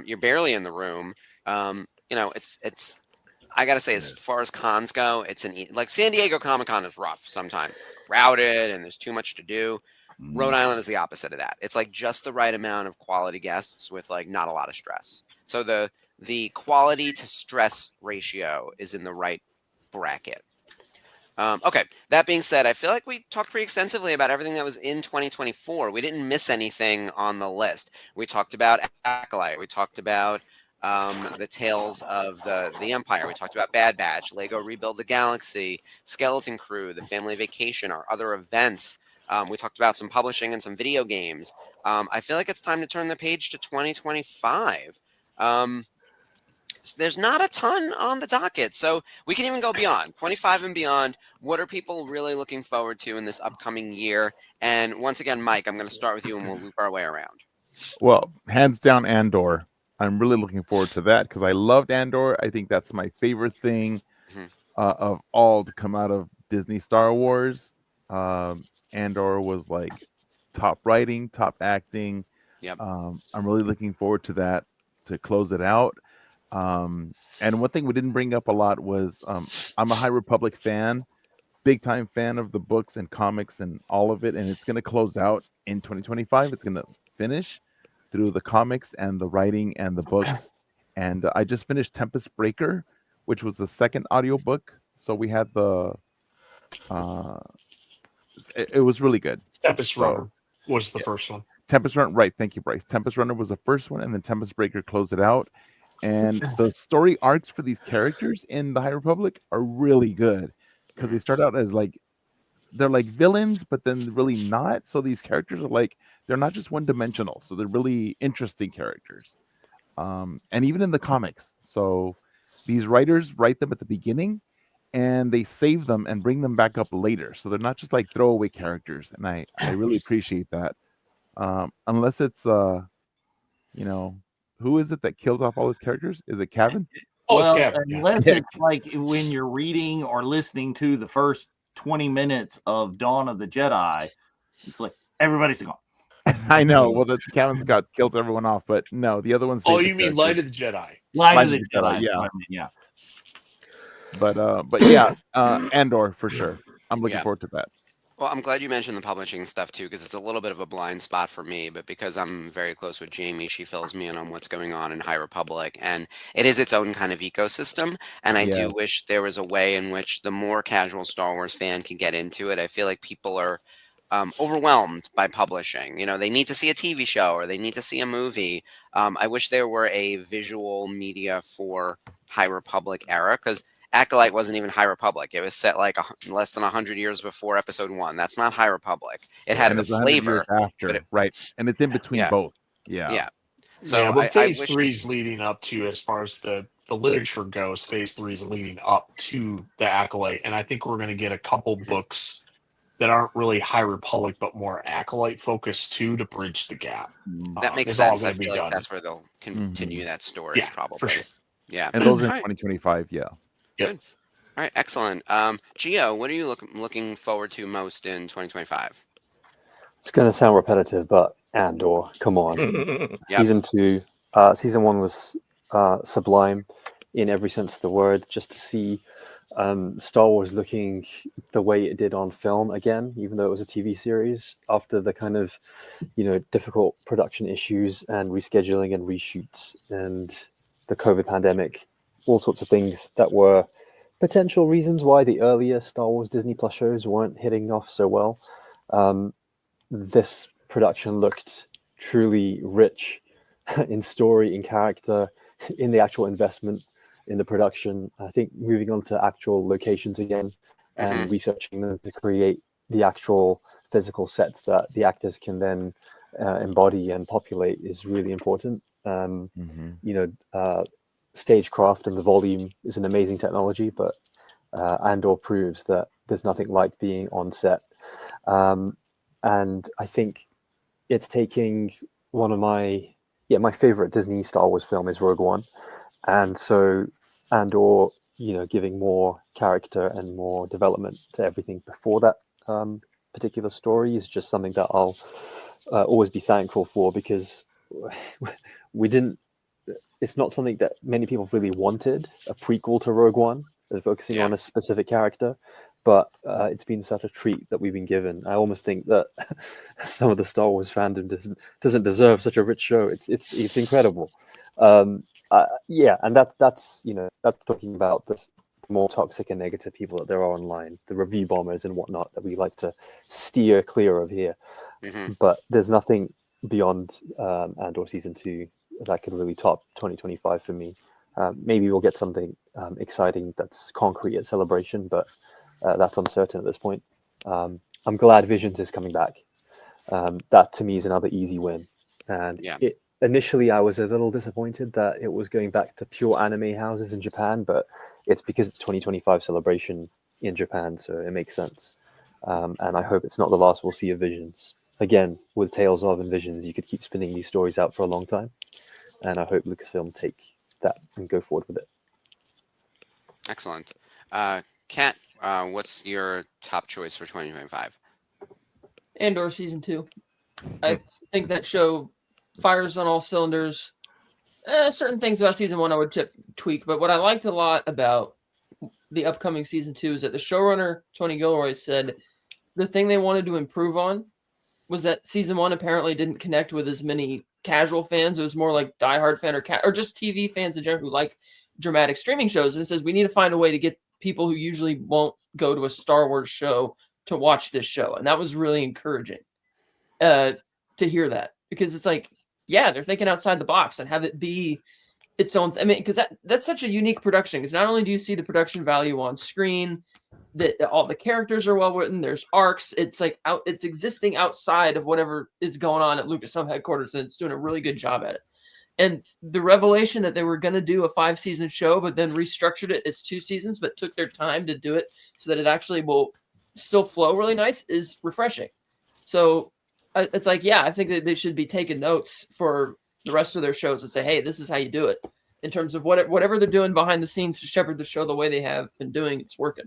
[SPEAKER 5] You're barely in the room. It's I gotta say, as far as cons go, it's like San Diego Comic Con is rough sometimes, crowded, and there's too much to do. Rhode Island is the opposite of that. It's like just the right amount of quality guests with like not a lot of stress. So the quality to stress ratio is in the right bracket. Okay, that being said, I feel like we talked pretty extensively about everything that was in 2024. We didn't miss anything on the list. We talked about Acolyte. We talked about the Tales of the Empire. We talked about Bad Batch, Lego Rebuild the Galaxy, Skeleton Crew, The Family Vacation, our other events. We talked about some publishing and some video games. I feel like it's time to turn the page to 2025. There's not a ton on the docket, so we can even go beyond 25 and beyond. What are people really looking forward to in this upcoming year? And once again, Mike, I'm going to start with you and we'll loop our way around.
[SPEAKER 7] Well, hands down, Andor. I'm really looking forward to that because I loved Andor. I think that's my favorite thing of all to come out of Disney Star Wars. Andor was like top writing, top acting.
[SPEAKER 5] Yep.
[SPEAKER 7] I'm really looking forward to that to close it out. And one thing we didn't bring up a lot was I'm a High Republic fan, big time fan of the books and comics and all of it. And it's going to close out in 2025. It's going to finish through the comics and the writing and the books And I just finished Tempest Breaker, which was the second audiobook. So we had the it was really good.
[SPEAKER 4] Tempest
[SPEAKER 7] So,
[SPEAKER 4] Runner was the
[SPEAKER 7] yeah.
[SPEAKER 4] first one.
[SPEAKER 7] Tempest Runner, right? Thank you, Brice. Tempest Runner was the first one, and then Tempest Breaker closed it out. And the story arcs for these characters in the High Republic are really good because they start out as like they're like villains, but then really not. So these characters are like they're not just one dimensional. So they're really interesting characters. And even in the comics. So these writers write them at the beginning and they save them and bring them back up later. So they're not just like throwaway characters. And I really appreciate that. Unless it's you know, who is it that kills off all his characters? Is it Kevin?
[SPEAKER 4] Oh,
[SPEAKER 10] Well,
[SPEAKER 4] it's Gavin.
[SPEAKER 10] unless it's like when you're reading or listening to the first 20 minutes of Dawn of the Jedi, it's like everybody's gone.
[SPEAKER 7] I know. Well, that's Kevin Scott kills everyone off, but no, the other one's.
[SPEAKER 4] Oh, you mean Light of the Jedi?
[SPEAKER 10] Light of the Jedi.
[SPEAKER 7] Yeah.
[SPEAKER 10] Yeah.
[SPEAKER 7] But yeah, Andor for sure. I'm looking forward to that.
[SPEAKER 5] Well, I'm glad you mentioned the publishing stuff too, because it's a little bit of a blind spot for me. But because I'm very close with Jamie, she fills me in on what's going on in High Republic, and it is its own kind of ecosystem. And I do wish there was a way in which the more casual Star Wars fan can get into it. I feel like people are overwhelmed by publishing. You know, they need to see a TV show or they need to see a movie. I wish there were a visual media for High Republic era, because Acolyte wasn't even High Republic. It was set like less than 100 years before Episode 1. That's not High Republic. It had the flavor
[SPEAKER 7] after, right? And it's in between both. Yeah.
[SPEAKER 4] So what Phase 3 is leading up to, as far as the literature goes, Phase 3 is leading up to the Acolyte, and I think we're going to get a couple books that aren't really High Republic but more Acolyte focused too, to bridge the gap.
[SPEAKER 5] That makes sense. I feel like that's where they'll continue that story, probably.
[SPEAKER 4] For sure.
[SPEAKER 5] Yeah,
[SPEAKER 7] and those are in 2025. Yeah.
[SPEAKER 5] Good. All right, excellent. Gio, what are you looking forward to most in 2025?
[SPEAKER 8] It's going to sound repetitive, but Andor, come on. Season 2, Season 1 was sublime in every sense of the word. Just to see Star Wars looking the way it did on film again, even though it was a TV series, after the kind of, difficult production issues and rescheduling and reshoots and the COVID pandemic, all sorts of things that were potential reasons why the earlier Star Wars Disney Plus shows weren't hitting off so well. This production looked truly rich in story, in character, in the actual investment in the production. I think moving on to actual locations again and researching them to create the actual physical sets that the actors can then embody and populate is really important. Stagecraft and the volume is an amazing technology, but Andor proves that there's nothing like being on set. And I think it's taking one of my favorite Disney Star Wars film is Rogue One. And so Andor, giving more character and more development to everything before that particular story is just something that I'll always be thankful for, because it's not something that many people really wanted, a prequel to Rogue One, focusing on a specific character, but it's been such a treat that we've been given. I almost think that some of the Star Wars fandom doesn't deserve such a rich show. It's incredible. And that's talking about the more toxic and negative people that there are online, the review bombers and whatnot that we like to steer clear of here. But there's nothing beyond Andor Season 2 that could really top 2025 for me. Maybe we'll get something exciting that's concrete at Celebration, but that's uncertain at this point. I'm glad Visions is coming back. That to me is another easy win. And initially I was a little disappointed that it was going back to pure anime houses in Japan, but it's because it's 2025 Celebration in Japan, so it makes sense. And I hope it's not the last we'll see of Visions. Again, with Tales of and Visions, you could keep spinning these stories out for a long time. And I hope Lucasfilm take that and go forward with it.
[SPEAKER 5] Excellent. Kat, what's your top choice for 2025?
[SPEAKER 9] Andor Season 2. I think that show fires on all cylinders. Certain things about Season 1 I would tweak, but what I liked a lot about the upcoming Season 2 is that the showrunner, Tony Gilroy, said the thing they wanted to improve on was that Season 1 apparently didn't connect with as many casual fans. It was more like diehard fan or just TV fans in general who like dramatic streaming shows. And it says we need to find a way to get people who usually won't go to a Star Wars show to watch this show. And that was really encouraging to hear that, because it's like, yeah, they're thinking outside the box and have it be its own. I mean, because that's such a unique production, because not only do you see the production value on screen, that all the characters are well written, there's arcs, it's like it's existing outside of whatever is going on at Lucasfilm headquarters, and it's doing a really good job at it. And the revelation that they were going to do a 5-season show, but then restructured it as 2 seasons, but took their time to do it so that it actually will still flow really nice, is refreshing. So it's like, yeah, I think that they should be taking notes for the rest of their shows and say, hey, this is how you do it, in terms of whatever they're doing behind the scenes to shepherd the show the way they have been doing. It's working.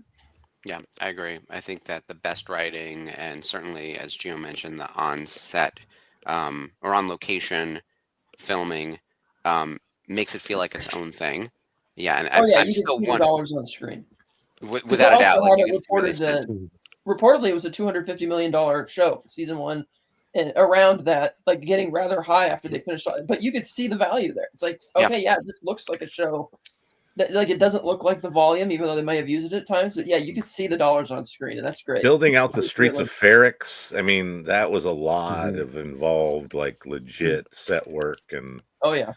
[SPEAKER 5] Yeah, I agree. I think that the best writing, and certainly, as Gio mentioned, the on-set or on-location filming makes it feel like its own thing. Yeah, and I'm
[SPEAKER 9] you
[SPEAKER 5] still
[SPEAKER 9] can see the dollars on screen.
[SPEAKER 5] Without a doubt. Like,
[SPEAKER 9] Reportedly, it was a $250 million show for season 1, and around that, like getting rather high after they finished. But you could see the value there. It's like, okay, yeah, this looks like a show. Like, it doesn't look like the volume, even though they may have used it at times. But yeah, you could see the dollars on screen, and that's great.
[SPEAKER 3] Building out the streets of Ferrix, I mean, that was a lot of involved, like, legit set work. And
[SPEAKER 9] yeah.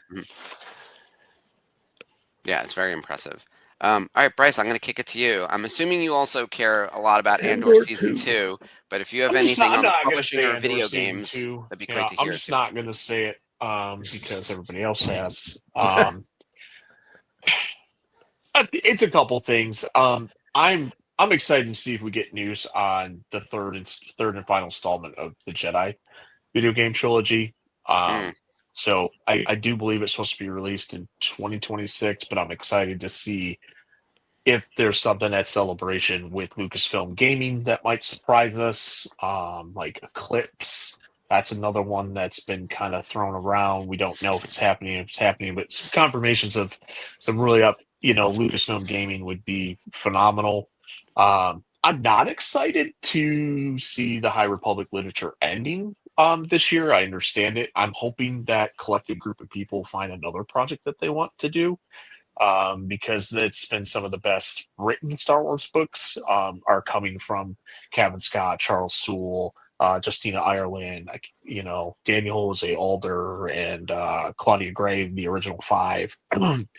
[SPEAKER 5] Yeah, it's very impressive. All right, Brice, I'm going to kick it to you. I'm assuming you also care a lot about Andor Season 2, but if you have anything on the publishing or video games, that'd be great to hear.
[SPEAKER 4] I'm just not going to say it because everybody else has. It's a couple things. I'm excited to see if we get news on the third and final installment of the Jedi video game trilogy. So I do believe it's supposed to be released in 2026, but I'm excited to see if there's something at Celebration with Lucasfilm Gaming that might surprise us, like Eclipse. That's another one that's been kind of thrown around. We don't know if it's happening, but some confirmations of some really Lucasfilm Gaming would be phenomenal. I'm not excited to see the High Republic literature ending this year. I understand it. I'm hoping that collective group of people find another project that they want to do, because it's been some of the best written Star Wars books are coming from Kevin Scott, Charles Soule, Justina Ireland, Daniel Jose Alder, and Claudia Gray, the original 5,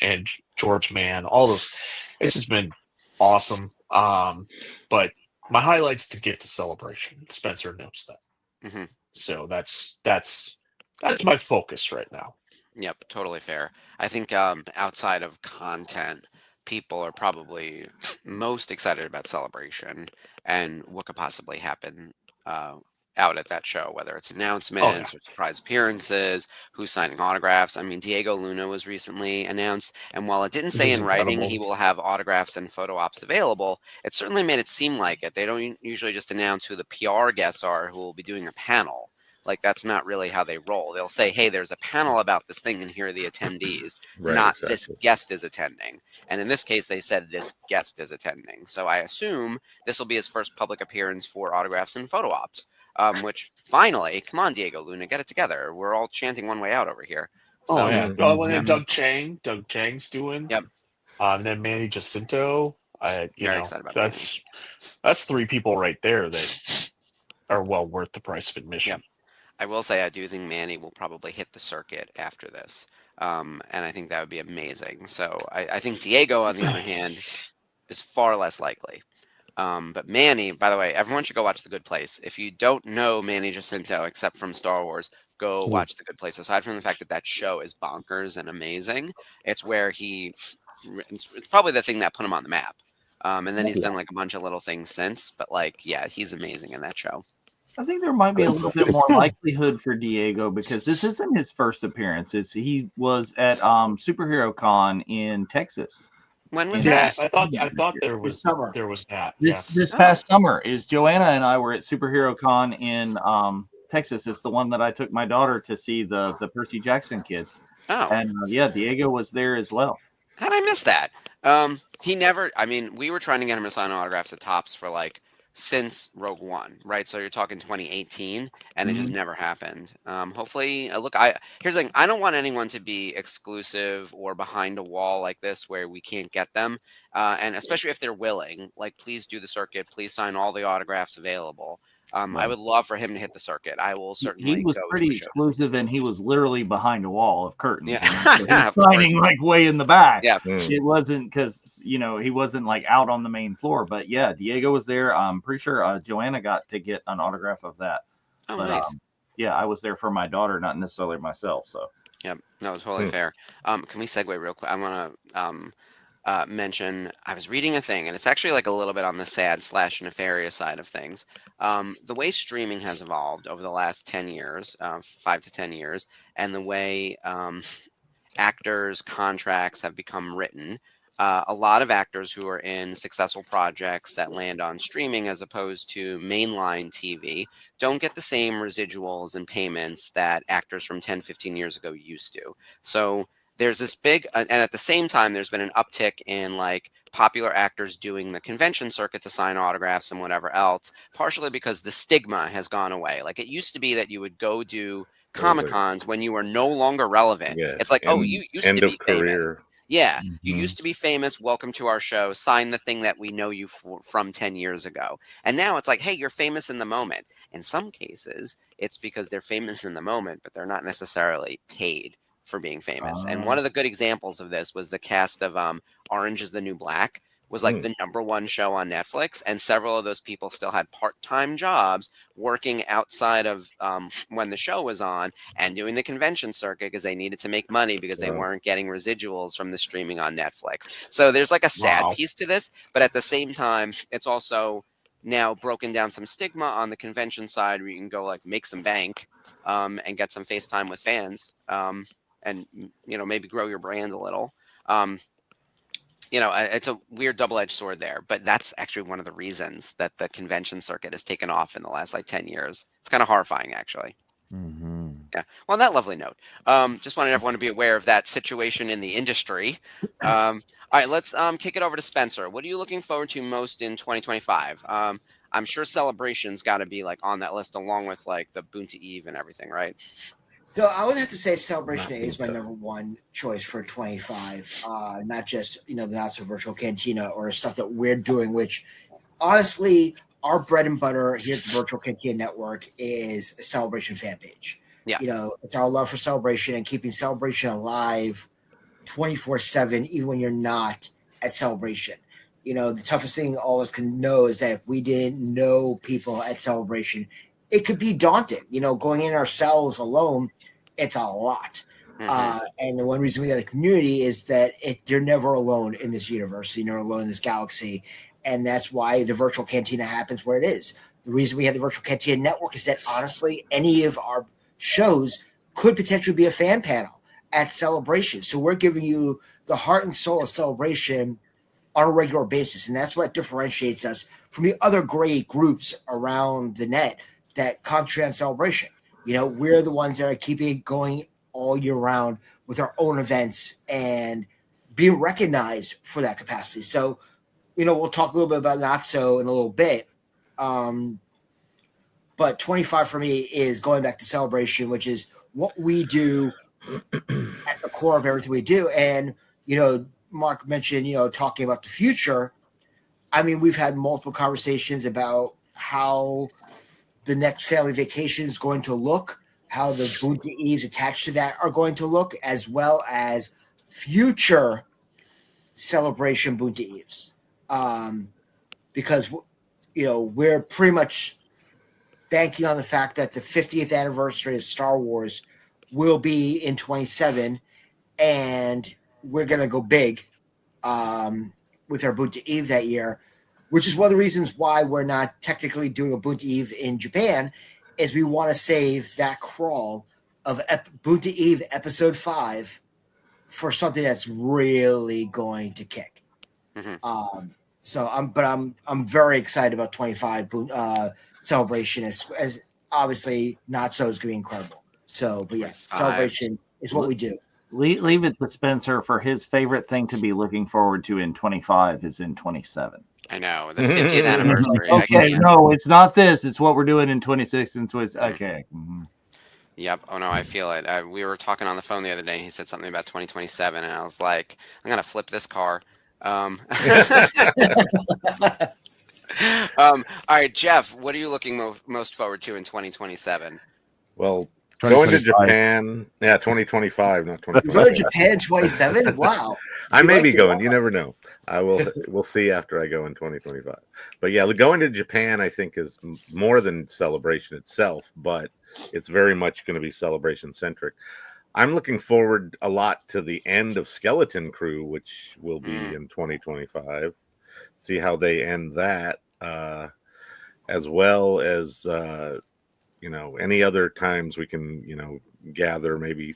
[SPEAKER 4] and George Mann. All those. It's just been awesome. But my highlights to get to Celebration. Spencer knows that.
[SPEAKER 5] Mm-hmm.
[SPEAKER 4] So that's my focus right now.
[SPEAKER 5] Yep, totally fair. I think outside of content, people are probably most excited about Celebration and what could possibly happen out at that show, whether it's announcements or surprise appearances, who's signing autographs. I mean, Diego Luna was recently announced, and while it didn't say in writing he will have autographs and photo ops available, it certainly made it seem like it. They don't usually just announce who the PR guests are who will be doing a panel. Like, that's not really how they roll. They'll say, hey, there's a panel about this thing, and here are the attendees, this guest is attending. And in this case, they said this guest is attending. So I assume this will be his first public appearance for autographs and photo ops, which finally, come on, Diego Luna, get it together. We're all chanting one way out over here. So,
[SPEAKER 4] then Doug Chang's doing.
[SPEAKER 5] Yep.
[SPEAKER 4] And then Manny Jacinto.
[SPEAKER 5] Very excited about
[SPEAKER 4] that's 3 people right there that are well worth the price of admission.
[SPEAKER 5] Yep. I will say I do think Manny will probably hit the circuit after this. And I think that would be amazing. So I think Diego, on the other hand, is far less likely. But Manny, by the way, everyone should go watch The Good Place. If you don't know Manny Jacinto, except from Star Wars, go watch The Good Place. Aside from the fact that that show is bonkers and amazing, it's where it's probably the thing that put him on the map. And then he's done like a bunch of little things since. But he's amazing in that show.
[SPEAKER 10] I think there might be a little bit more likelihood for Diego because this isn't his first appearance. He was at Superhero Con in Texas.
[SPEAKER 5] When was
[SPEAKER 4] that?
[SPEAKER 5] Yes,
[SPEAKER 4] I thought there was that.
[SPEAKER 10] This past summer is Joanna and I were at Superhero Con in Texas. It's the one that I took my daughter to see the Percy Jackson kid.
[SPEAKER 5] Oh,
[SPEAKER 10] and Diego was there as well.
[SPEAKER 5] How'd I miss that? He never. I mean, we were trying to get him to sign autographs at Topps for since Rogue One, right? So you're talking 2018, and it just never happened. Hopefully, here's the thing: I don't want anyone to be exclusive or behind a wall like this where we can't get them, and especially if they're willing. Like, please do the circuit. Please sign all the autographs available. I would love for him to hit the circuit. I will
[SPEAKER 10] He
[SPEAKER 5] certainly
[SPEAKER 10] was
[SPEAKER 5] go to
[SPEAKER 10] pretty
[SPEAKER 5] a show.
[SPEAKER 10] exclusive, and he was literally behind a wall of curtains.
[SPEAKER 5] Yeah.
[SPEAKER 10] So he's
[SPEAKER 5] Of course.
[SPEAKER 10] signing like way in the back.
[SPEAKER 5] Yeah.
[SPEAKER 10] It wasn't because he wasn't like out on the main floor. But yeah, Diego was there. I'm pretty sure Joanna got to get an autograph of that.
[SPEAKER 5] Oh,
[SPEAKER 10] But
[SPEAKER 5] nice.
[SPEAKER 10] yeah, I was there for my daughter, not necessarily myself. So
[SPEAKER 5] Yep. No, totally fair. Can we segue real quick? I want to mention, I was reading a thing, and it's actually like a little bit on the sad / nefarious side of things. The way streaming has evolved over the last 10 years, 5 to 10 years, and the way actors' contracts have become written, a lot of actors who are in successful projects that land on streaming as opposed to mainline TV don't get the same residuals and payments that actors from 10, 15 years ago used to. So there's this big, and at the same time, there's been an uptick in like popular actors doing the convention circuit to sign autographs and whatever else, partially because the stigma has gone away. Like, it used to be that you would go do Comic-Cons when you were no longer relevant.
[SPEAKER 3] Yeah,
[SPEAKER 5] It's like, oh, you used
[SPEAKER 3] end
[SPEAKER 5] to
[SPEAKER 3] of
[SPEAKER 5] be famous.
[SPEAKER 3] career.
[SPEAKER 5] Yeah, you used to be famous. Welcome to our show. Sign the thing that we know you from 10 years ago. And now it's like, hey, you're famous in the moment. In some cases, it's because they're famous in the moment, but they're not necessarily paid for being famous. And one of the good examples of this was the cast of Orange is the New Black was like the #1 show on Netflix, and several of those people still had part-time jobs working outside of when the show was on and doing the convention circuit because they needed to make money because they weren't getting residuals from the streaming on Netflix. So there's like a sad piece to this, but at the same time, it's also now broken down some stigma on the convention side where you can go like make some bank and get some face time with fans and maybe grow your brand a little. It's a weird double-edged sword there, but that's actually one of the reasons that the convention circuit has taken off in the last 10 years. It's kind of horrifying, actually. Yeah. Well, on that lovely note, just wanted everyone to be aware of that situation in the industry. All right, let's kick it over to Spencer. What are you looking forward to most in 2025? I'm sure Celebration's got to be on that list along with the Boonta Eve and everything, right?
[SPEAKER 1] So I would have to say Celebration Day is my #1 choice for 25. Not just the Not So Virtual Cantina or stuff that we're doing, which honestly, our bread and butter here at the Virtual Cantina Network is a Celebration fan page.
[SPEAKER 5] Yeah.
[SPEAKER 1] It's our love for Celebration and keeping Celebration alive 24/7, even when you're not at Celebration. The toughest thing all of us can know is that if we didn't know people at Celebration, it could be daunting. Going in ourselves alone, it's a lot. And the one reason we have a community is that you're never alone in this universe. You're never alone in this galaxy. And that's why the Virtual Cantina happens where it is. The reason we have the Virtual Cantina Network is that, honestly, any of our shows could potentially be a fan panel at Celebration. So we're giving you the heart and soul of Celebration on a regular basis. And that's what differentiates us from the other great groups around the net that concentrate on Celebration. We're the ones that are keeping it going all year round with our own events and being recognized for that capacity. So, we'll talk a little bit about Not So in a little bit. But 25 for me is going back to Celebration, which is what we do at the core of everything we do. And, Mark mentioned, talking about the future. I mean, we've had multiple conversations about how the next family vacation is going to look, how the Boonta Eves attached to that are going to look, as well as future Celebration Boonta Eves. Because, we're pretty much banking on the fact that the 50th anniversary of Star Wars will be in 27, and we're going to go big with our Boonta Eve that year, which is one of the reasons why we're not technically doing a Boonta Eve in Japan, is we want to save that crawl of Boonta Eve Episode 5 for something that's really going to kick. I'm very excited about 25 Celebration as obviously Not So is going to be incredible. So, but yeah, Celebration is what we do.
[SPEAKER 10] Leave it to Spencer for his favorite thing to be looking forward to in 25 is in 27.
[SPEAKER 5] I know, the 50th anniversary.
[SPEAKER 10] Okay, no, it's not this. It's what we're doing in 26 and okay. Mm-hmm.
[SPEAKER 5] Yep. Oh no, I feel it. We were talking on the phone the other day. And he said something about 2027, and I was like, I'm gonna flip this car. All right, Jeff, what are you looking most forward to in 2027?
[SPEAKER 3] Well, going to Japan, 2025, not 2025.
[SPEAKER 1] You're going to Japan 27? Wow.
[SPEAKER 3] I may be going. You never know. We'll see after I go in 2025. But yeah, going to Japan, I think, is more than Celebration itself, but it's very much going to be Celebration centric. I'm looking forward a lot to the end of Skeleton Crew, which will be in 2025. See how they end that, as well as any other times we can gather, maybe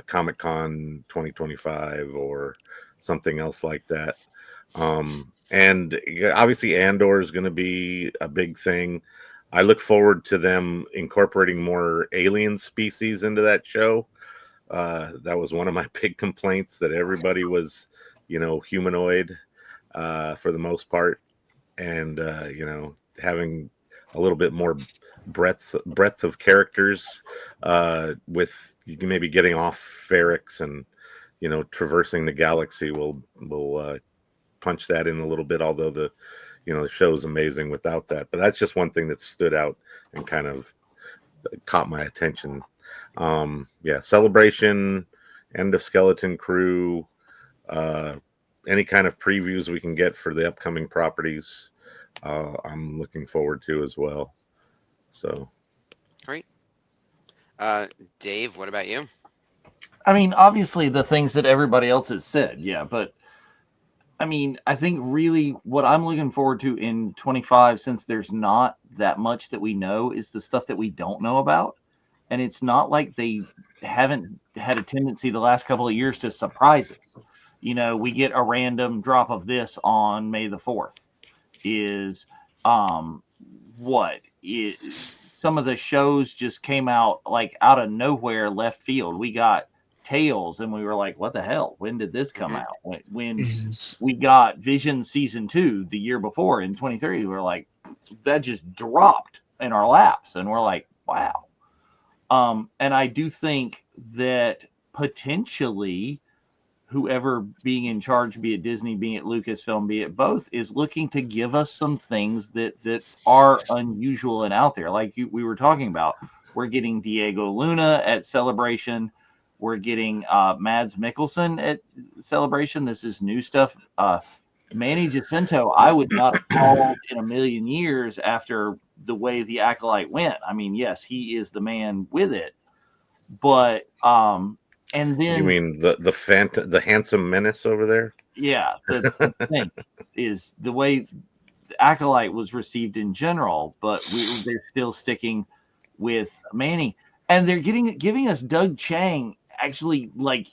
[SPEAKER 3] Comic-Con 2025 or something else like that. And obviously Andor is going to be a big thing. I look forward to them incorporating more alien species into that show. That was one of my big complaints, that everybody was, humanoid for the most part, and having a little bit more breadth of characters, with you can maybe getting off Ferrix and traversing the galaxy will punch that in a little bit, although the show is amazing without that. But that's just one thing that stood out and kind of caught my attention. Celebration, end of Skeleton Crew, any kind of previews we can get for the upcoming properties, I'm looking forward to as well. So
[SPEAKER 5] great. Dave, what about you?
[SPEAKER 10] I mean, obviously the things that everybody else has said, yeah, but I mean, I think really what I'm looking forward to in 25, since there's not that much that we know, is the stuff that we don't know about. And it's not like they haven't had a tendency the last couple of years to surprise us. We get a random drop of this on May the 4th. Is some of the shows just came out like out of nowhere, left field. We got Tales, and we were like, what the hell? When did this come out? When we got Vision Season 2 the year before in 23, we were like, that just dropped in our laps, and we're like, wow. And I do think that potentially whoever being in charge, be it Disney, be it Lucasfilm, be it both, is looking to give us some things that are unusual and out there. Like we were talking about, we're getting Diego Luna at Celebration. We're getting Mads Mikkelsen at Celebration. This is new stuff. Manny Jacinto, I would not have called in a million years after the way the Acolyte went. I mean, yes, he is the man with it, but and then
[SPEAKER 3] you mean the handsome menace over there?
[SPEAKER 10] Yeah, the thing is the way the Acolyte was received in general, but they're still sticking with Manny, and they're giving us Doug Chang actually like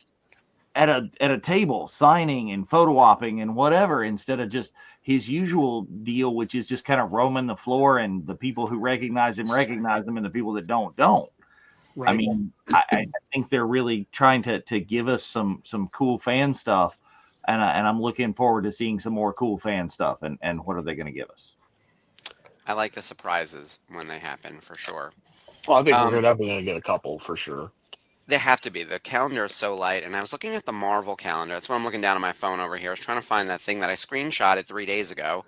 [SPEAKER 10] at a table signing and photo opping and whatever, instead of just his usual deal, which is just kind of roaming the floor, and the people who recognize him, and the people that don't. Right. I mean, I think they're really trying to give us some cool fan stuff, and I'm looking forward to seeing some more cool fan stuff. And what are they going to give us?
[SPEAKER 5] I like the surprises when they happen, for sure.
[SPEAKER 4] Well, I think we're definitely going to get a couple for sure.
[SPEAKER 5] They have to be. The calendar is so light, and I was looking at the Marvel calendar. That's what I'm looking down on my phone over here. I was trying to find that thing that I screenshotted 3 days ago.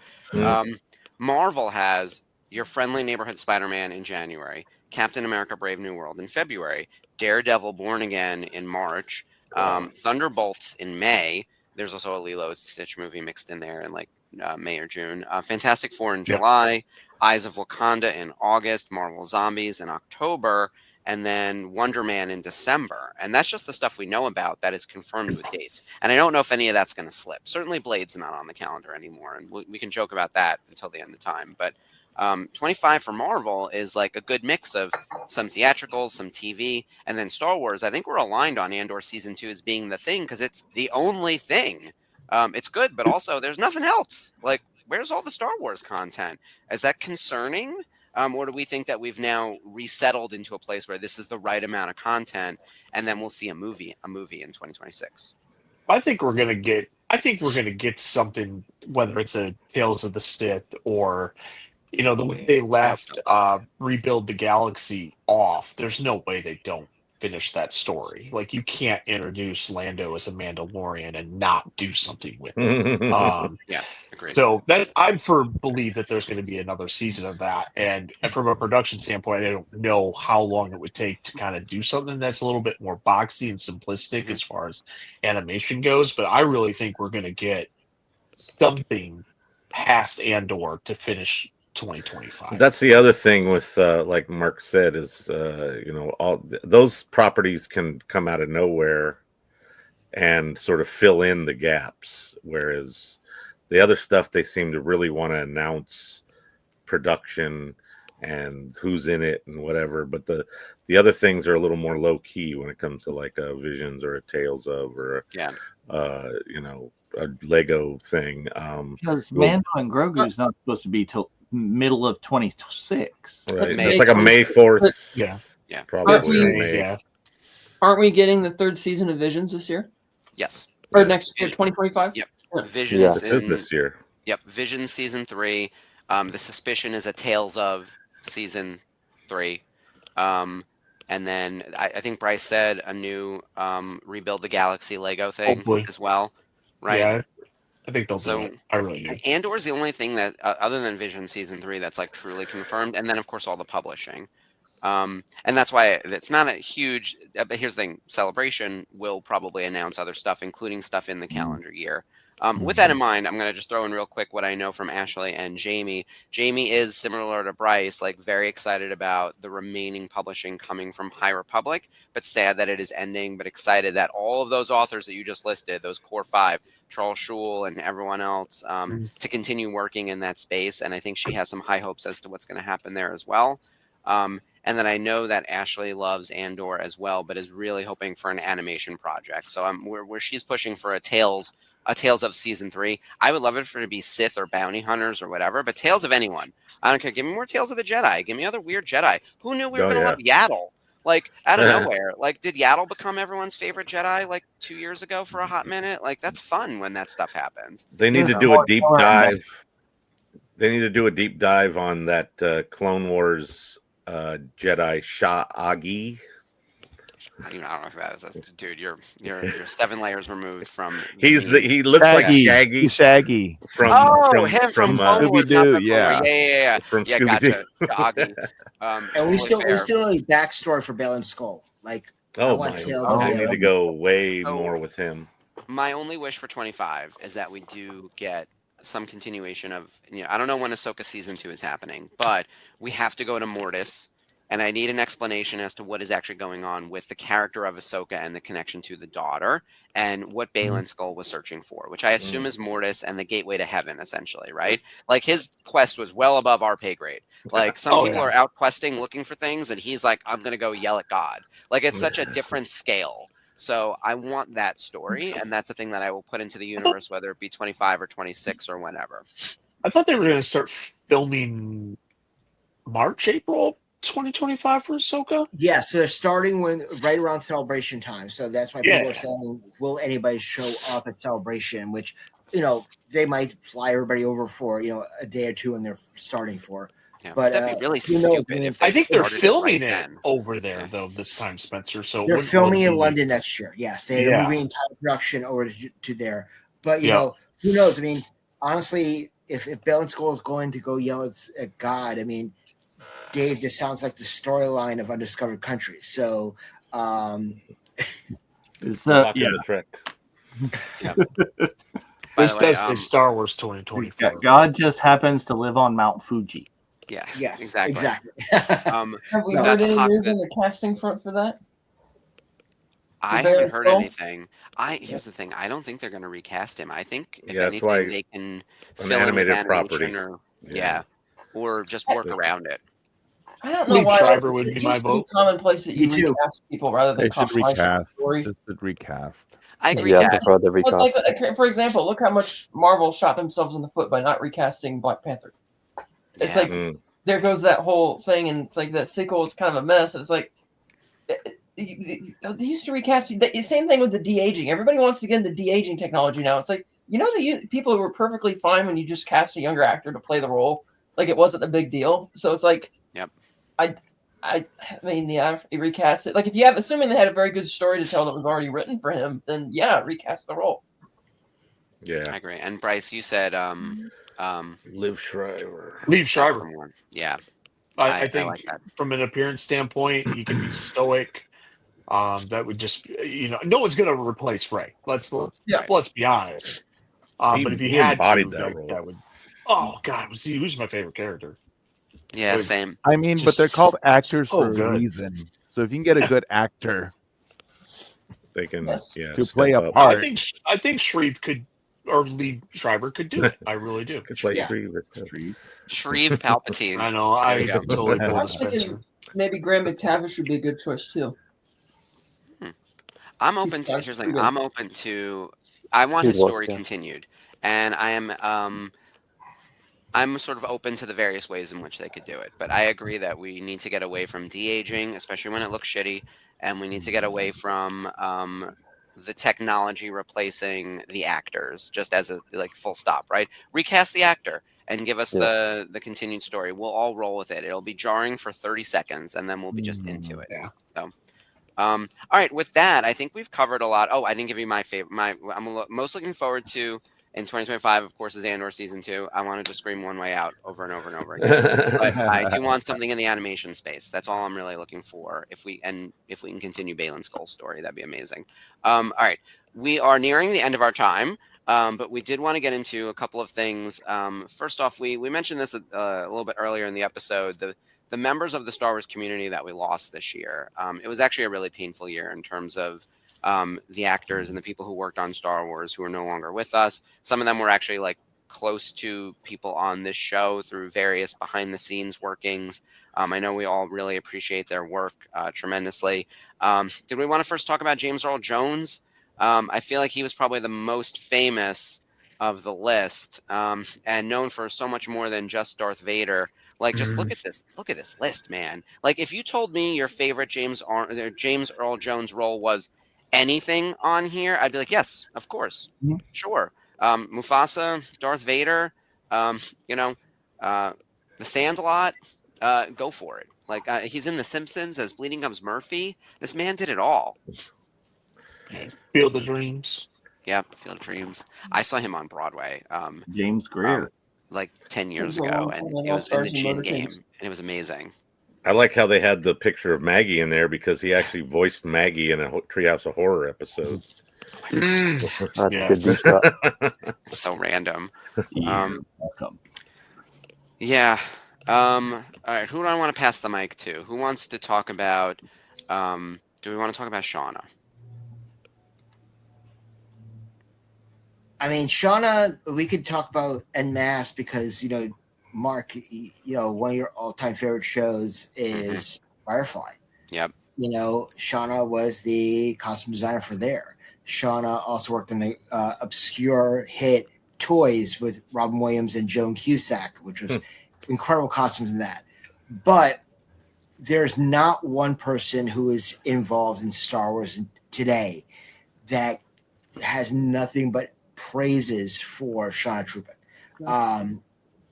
[SPEAKER 5] Marvel has Your Friendly Neighborhood Spider-Man in January, Captain America Brave New World in February, Daredevil Born Again in March, Thunderbolts in May. There's also a Lilo Stitch movie mixed in there in like May or June. Fantastic Four in July, Eyes of Wakanda in August, Marvel Zombies in October, and then Wonder Man in December. And that's just the stuff we know about that is confirmed with dates. And I don't know if any of that's going to slip. Certainly Blade's not on the calendar anymore, and we can joke about that until the end of time. But 25 for Marvel is like a good mix of some theatricals, some TV, and then Star Wars. I think we're aligned on Andor Season 2 as being the thing, because it's the only thing. It's good, but also there's nothing else. Like, where's all the Star Wars content? Is that concerning? Or do we think that we've now resettled into a place where this is the right amount of content, and then we'll see a movie in 2026?
[SPEAKER 4] I think we're gonna get something, whether it's a Tales of the Sith or the way they left Rebuild the Galaxy off. There's no way they don't finish that story. Like, you can't introduce Lando as a Mandalorian and not do something with it.
[SPEAKER 5] Yeah, agreed.
[SPEAKER 4] So believe that there's going to be another season of that. And from a production standpoint, I don't know how long it would take to kind of do something that's a little bit more boxy and simplistic as far as animation goes. But I really think we're going to get something past Andor to finish 2025.
[SPEAKER 3] That's the other thing with, like Mark said, is all those properties can come out of nowhere and sort of fill in the gaps, whereas the other stuff, they seem to really want to announce production and who's in it and whatever. But the other things are a little more low key when it comes to like a Visions or a Tales of or a Lego thing.
[SPEAKER 10] Because Mando and Grogu is not supposed to be till middle of 2026.
[SPEAKER 3] Right. It's like a May 4th.
[SPEAKER 4] Yeah.
[SPEAKER 3] Probably May.
[SPEAKER 9] Aren't we getting the third season of Visions this year?
[SPEAKER 5] Yes.
[SPEAKER 9] Or next year, 2025?
[SPEAKER 5] Yep. Visions
[SPEAKER 3] is this year.
[SPEAKER 5] Yep. Visions season 3. The suspicion is a Tales of season 3. And then I think Brice said a new Rebuild the Galaxy Lego thing
[SPEAKER 4] Hopefully.
[SPEAKER 5] as well. Right.
[SPEAKER 4] Yeah, I think they'll do it. I really do.
[SPEAKER 5] Andor's the only thing that, other than Vision season 3, that's like truly confirmed, and then of course all the publishing, and that's why it's not a huge. But here's the thing: Celebration will probably announce other stuff, including stuff in the calendar year. With that in mind, I'm going to just throw in real quick what I know from Ashley and Jamie. Jamie is similar to Brice, like very excited about the remaining publishing coming from High Republic, but sad that it is ending, but excited that all of those authors that you just listed, those core 5, Charles Schul and everyone else, to continue working in that space. And I think she has some high hopes as to what's going to happen there as well. And then I know that Ashley loves Andor as well, but is really hoping for an animation project. So where she's pushing for a Tales of season 3. I would love it for it to be Sith or bounty hunters or whatever, but Tales of anyone. I don't care. Give me more Tales of the Jedi. Give me other weird Jedi. Who knew we were going to love Yaddle? Like, out of nowhere. Like, did Yaddle become everyone's favorite Jedi like 2 years ago for a hot minute? Like, that's fun when that stuff happens.
[SPEAKER 3] They need to do a deep dive. They need to do a deep dive on that Clone Wars Jedi Shah Agi.
[SPEAKER 5] I don't know if that is, dude. You're 7 layers removed from.
[SPEAKER 3] He looks
[SPEAKER 7] Shaggy.
[SPEAKER 3] like Shaggy.
[SPEAKER 7] He's Shaggy.
[SPEAKER 5] From Clone Wars,
[SPEAKER 7] Scooby-Doo, yeah.
[SPEAKER 5] Yeah.
[SPEAKER 3] From
[SPEAKER 5] Yeah,
[SPEAKER 3] Scooby-Doo.
[SPEAKER 5] gotcha. Augie.
[SPEAKER 1] And we still need backstory for Bale and Skull. Like,
[SPEAKER 3] Oh my! I need to go way more with him.
[SPEAKER 5] My only wish for 25 is that we do get some continuation of. I don't know when Ahsoka season 2 is happening, but we have to go to Mortis. And I need an explanation as to what is actually going on with the character of Ahsoka and the connection to the daughter and what Bale Skull was searching for, which I assume is Mortis and the gateway to heaven, essentially, right? Like, his quest was well above our pay grade. Like, some people are out questing, looking for things, and he's like, I'm going to go yell at God. Like, it's such a different scale. So I want that story, and that's the thing that I will put into the universe, whether it be 25 or 26 or whenever.
[SPEAKER 4] I thought they were going to start filming March, April 2025 for Ahsoka?
[SPEAKER 1] Yeah, so they're starting right around Celebration time. So that's why people are saying, will anybody show up at Celebration? Which, they might fly everybody over for, a day or two and they're starting for.
[SPEAKER 5] Yeah,
[SPEAKER 1] but
[SPEAKER 5] that'd be really
[SPEAKER 1] who knows?
[SPEAKER 5] stupid.
[SPEAKER 4] I think they're filming
[SPEAKER 5] right
[SPEAKER 4] it over there, though, this time, Spencer. So
[SPEAKER 1] they're filming in London next year. Yes, they're moving entire production over to there. But, who knows? I mean, honestly, if Bale and Skull is going to go yell at God, I mean, Dave, this sounds like the storyline of Undiscovered Country. So,
[SPEAKER 10] It's
[SPEAKER 3] the trick.
[SPEAKER 4] This does say Star Wars 2024.
[SPEAKER 10] God just happens to live on Mount Fuji.
[SPEAKER 5] Yeah.
[SPEAKER 1] Yes,
[SPEAKER 5] exactly.
[SPEAKER 9] Have we heard any news on the casting front for that?
[SPEAKER 5] I haven't heard anything. Here's the thing. I don't think they're going to recast him. I think if anything, they can fill
[SPEAKER 3] animated
[SPEAKER 5] in
[SPEAKER 3] property,
[SPEAKER 5] or just work around it.
[SPEAKER 9] I don't know why.
[SPEAKER 4] Schreiber would be my vote.
[SPEAKER 9] Commonplace that you recast people rather than
[SPEAKER 7] recast.
[SPEAKER 9] Story.
[SPEAKER 7] Just recast.
[SPEAKER 5] I agree.
[SPEAKER 8] Yeah, I prefer the recast.
[SPEAKER 9] Well, it's like, for example, look how much Marvel shot themselves in the foot by not recasting Black Panther. It's like there goes that whole thing, and it's like that sequel is kind of a mess. And it's like they used to recast. The same thing with the de-aging. Everybody wants to get into de-aging technology now. It's like, people were perfectly fine when you just cast a younger actor to play the role. Like, it wasn't a big deal. So it's like,
[SPEAKER 5] Yep.
[SPEAKER 9] I mean, yeah, you recast it. Like, if you have, assuming they had a very good story to tell that was already written for him, then yeah, recast the role.
[SPEAKER 3] Yeah.
[SPEAKER 5] I agree. And Brice, you said
[SPEAKER 3] Liv Schreiber.
[SPEAKER 4] Leave Schreiber.
[SPEAKER 5] Yeah.
[SPEAKER 4] I
[SPEAKER 5] I
[SPEAKER 4] think
[SPEAKER 5] like that.
[SPEAKER 4] from an appearance standpoint, he can be stoic. That would just, no one's going to replace Ray. Let's be honest. But if he had
[SPEAKER 3] embodied
[SPEAKER 4] to,
[SPEAKER 3] that role.
[SPEAKER 4] that would. Oh God, he was my favorite character.
[SPEAKER 5] Yeah, same.
[SPEAKER 7] I mean, but they're called actors for a
[SPEAKER 4] good.
[SPEAKER 7] reason. So if you can get a good actor
[SPEAKER 3] They can
[SPEAKER 7] to play a
[SPEAKER 3] up.
[SPEAKER 7] part.
[SPEAKER 4] I think Shreve could, or Lee Schreiber could do it. I really do.
[SPEAKER 3] Could play
[SPEAKER 1] Yeah.
[SPEAKER 5] Shreve Palpatine.
[SPEAKER 4] I know. I
[SPEAKER 5] There you go.
[SPEAKER 4] totally
[SPEAKER 9] I
[SPEAKER 4] pulled
[SPEAKER 9] was
[SPEAKER 4] Spencer.
[SPEAKER 9] thinking maybe Graham McTavish would be a good choice too.
[SPEAKER 5] I'm open to. Here's the thing. I'm open to. I want his story continued, and I am. I'm sort of open to the various ways in which they could do it, but I agree that we need to get away from de-aging, especially when it looks shitty, and we need to get away from the technology replacing the actors, just as a full stop, right? Recast the actor and give us the continued story. We'll all roll with it. It'll be jarring for 30 seconds, and then we'll be just into it.
[SPEAKER 4] Yeah.
[SPEAKER 5] So, all right. With that, I think we've covered a lot. Oh, I didn't give you my favorite. I'm most looking forward to. In 2025, of course, is Andor season 2. I wanted to scream One Way Out over and over and over again. But I do want something in the animation space. That's all I'm really looking for. If we can continue Baylan Skull's story, that'd be amazing. All right, we are nearing the end of our time, but we did want to get into a couple of things. First off, we mentioned this a little bit earlier in the episode. The members of the Star Wars community that we lost this year. It was actually a really painful year in terms of the actors and the people who worked on Star Wars who are no longer with us. Some of them were actually close to people on this show through various behind the scenes workings. I know we all really appreciate their work tremendously. Did we want to first talk about James Earl Jones? I feel like he was probably the most famous of the list, and known for so much more than just Darth Vader. Just look at this list, man. If you told me your favorite James Earl Jones role was anything on here, I'd be like, yes, of course, sure. Mufasa, Darth Vader, The Sandlot, go for it. He's in The Simpsons as Bleeding Gums Murphy. This man did it all.
[SPEAKER 4] Field of Dreams.
[SPEAKER 5] Yeah, Field of Dreams. I saw him on Broadway.
[SPEAKER 10] James Greer.
[SPEAKER 5] 10 years ago, and it was in the Gin Game, and it was amazing.
[SPEAKER 3] I like how they had the picture of Maggie in there because he actually voiced Maggie in a Treehouse of Horror episode.
[SPEAKER 8] That's a good deep cut.
[SPEAKER 5] So random.
[SPEAKER 10] Welcome.
[SPEAKER 5] Yeah. All right. Who do I want to pass the mic to? Who wants to talk about? Do we want to talk about Shauna?
[SPEAKER 1] I mean, Shauna, we could talk about en masse because, Mark, one of your all-time favorite shows is Firefly.
[SPEAKER 5] Yep.
[SPEAKER 1] Shauna was the costume designer for there. Shauna also worked on the obscure hit Toys with Robin Williams and Joan Cusack, which was incredible costumes in that. But there's not one person who is involved in Star Wars today that has nothing but praises for Shauna Truepic.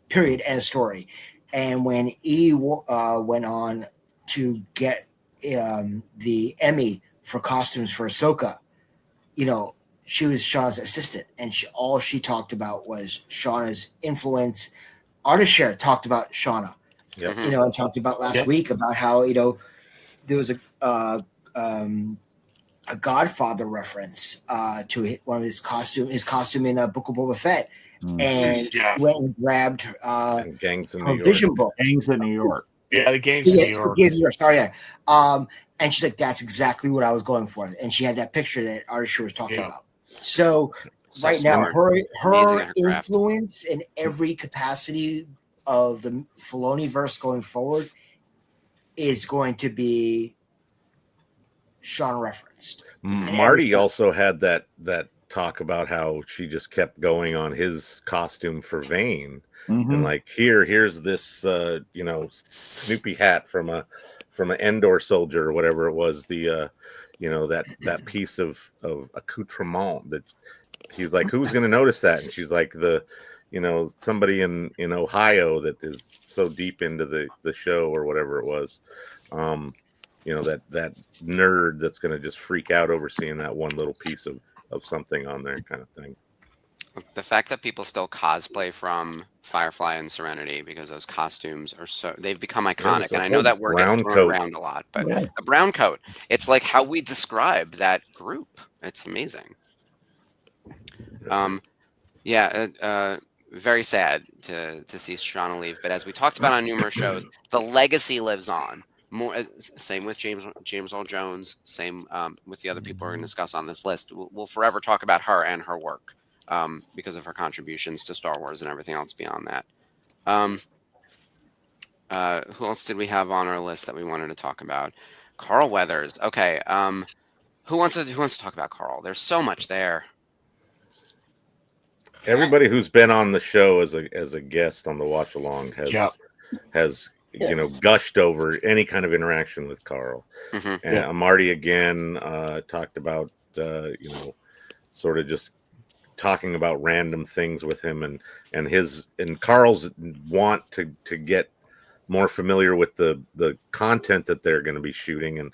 [SPEAKER 1] Period. End of story. And when E went on to get the Emmy for costumes for Ahsoka, she was Shauna's assistant, and all she talked about was Shauna's influence. Artist Share talked about Shauna, and talked about last week about how there was a Godfather reference to one of his costume in a Book of Boba Fett. And went and grabbed
[SPEAKER 3] Gangs in
[SPEAKER 1] her
[SPEAKER 3] New York.
[SPEAKER 1] vision book.
[SPEAKER 10] Gangs in New York.
[SPEAKER 4] Yeah, the Gangs in New York.
[SPEAKER 1] Gangs in New York. Sorry, yeah. And she's like, "That's exactly what I was going for." And she had that picture that Artist was talking about. So right now, her influence in every capacity of the Filoni-verse going forward is going to be Sean referenced.
[SPEAKER 3] Marty also had that talk about how she just kept going on his costume for Vane, and here's this Snoopy hat from from an Endor soldier or whatever it was, the that piece of accoutrement that he's like, who's going to notice that? And she's like, somebody in Ohio that is so deep into the show or whatever it was. That nerd that's going to just freak out over seeing that one little piece of something on there, kind of thing.
[SPEAKER 5] The fact that people still cosplay from Firefly and Serenity because those costumes are they've become iconic. And I know that word gets thrown around a lot, but the brown coat, it's like how we describe that group. It's amazing. Very sad to see Shauna leave. But as we talked about on numerous shows, the legacy lives on. Same with James Earl Jones. Same with the other people we're going to discuss on this list. We'll forever talk about her and her work because of her contributions to Star Wars and everything else beyond that. Who else did we have on our list that we wanted to talk about? Carl Weathers. Okay. Who wants to talk about Carl? There's so much there.
[SPEAKER 3] Everybody who's been on the show as a guest on the watch along has gushed over any kind of interaction with Carl. And Marty again talked about sort of just talking about random things with him and Carl's want to get more familiar with the content that they're going to be shooting, and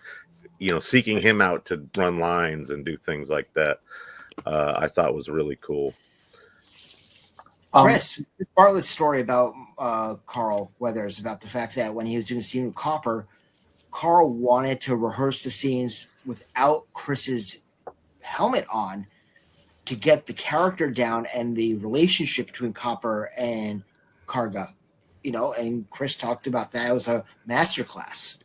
[SPEAKER 3] seeking him out to run lines and do things like that. I thought was really cool.
[SPEAKER 1] Chris, Bartlett's story about Carl Weathers, about the fact that when he was doing the scene with Copper, Carl wanted to rehearse the scenes without Chris's helmet on to get the character down and the relationship between Copper and Karga. And Chris talked about that. It was a masterclass.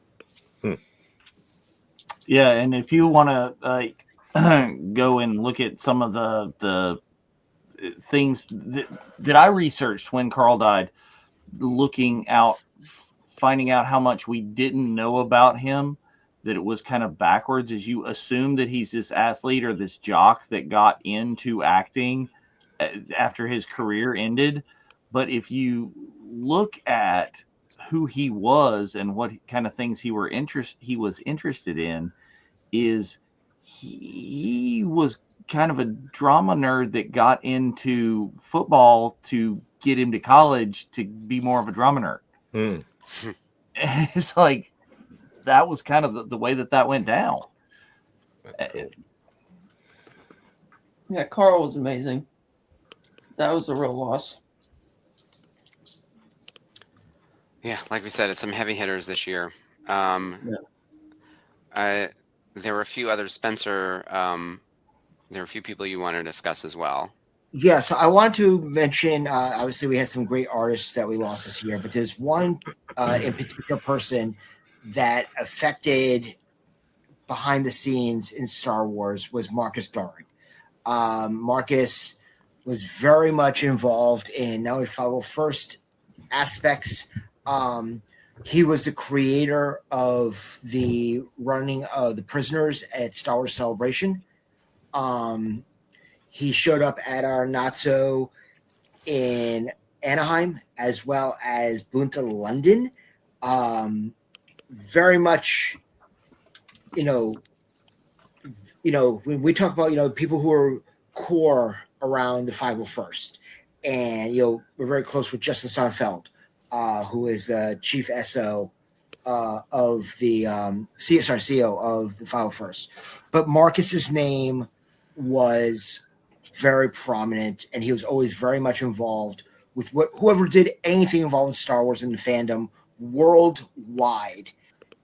[SPEAKER 10] Yeah, and if you want to go and look at some of the things that I researched when Carl died, finding out how much we didn't know about him, that it was kind of backwards, as you assume that he's this athlete or this jock that got into acting after his career ended. But if you look at who he was and what kind of things he was interested in, is he was kind of a drama nerd that got into football to get him to college to be more of a drama nerd. It's like that was kind of the way that went down.
[SPEAKER 9] Yeah, Carl was amazing. That was a real loss.
[SPEAKER 5] Yeah, like we said, it's some heavy hitters this year. There were a few others. Spencer, there were a few people you wanted to discuss as well.
[SPEAKER 1] Yeah, so I want to mention, obviously we had some great artists that we lost this year, but there's one in particular person that affected behind the scenes in Star Wars was Marcus Doring. Marcus was very much involved in not only 501st aspects. He was the creator of the running of the prisoners at Star Wars Celebration. He showed up at our Natso in Anaheim as well as Bunta London. Very much, when we talk about, people who are core around the 501st, and, we're very close with Justin Sonnenfeld, who is the chief SO of the CEO of the 501st. But Marcus's name was very prominent, and he was always very much involved with whoever did anything involved in Star Wars in the fandom worldwide.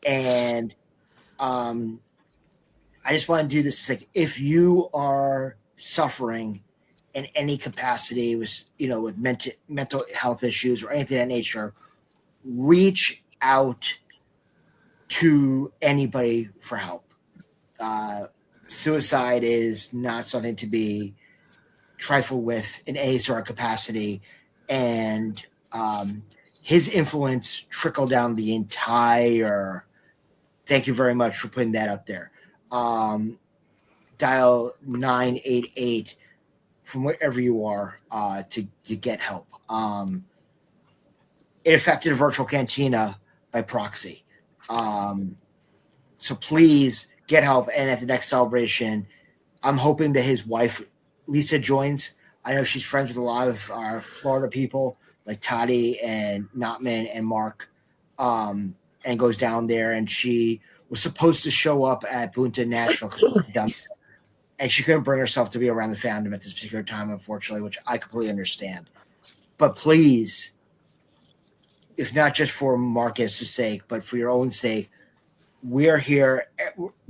[SPEAKER 1] And I just want to do this. Like, if you are suffering in any capacity with mental health issues or anything of that nature, reach out to anybody for help. Suicide is not something to be trifled with in any sort of capacity, and his influence trickled down the entire. Thank you very much for putting that up there. Dial 988 from wherever you are to get help. It affected a virtual cantina by proxy. So please get help. And at the next celebration, I'm hoping that his wife, Lisa, joins. I know she's friends with a lot of our Florida people like Toddy and Notman and Mark, and goes down there. And she was supposed to show up at Boonton Nashville because we're down there. And she couldn't bring herself to be around the fandom at this particular time, unfortunately, which I completely understand. But please, if not just for Marcus' sake, but for your own sake, we're here.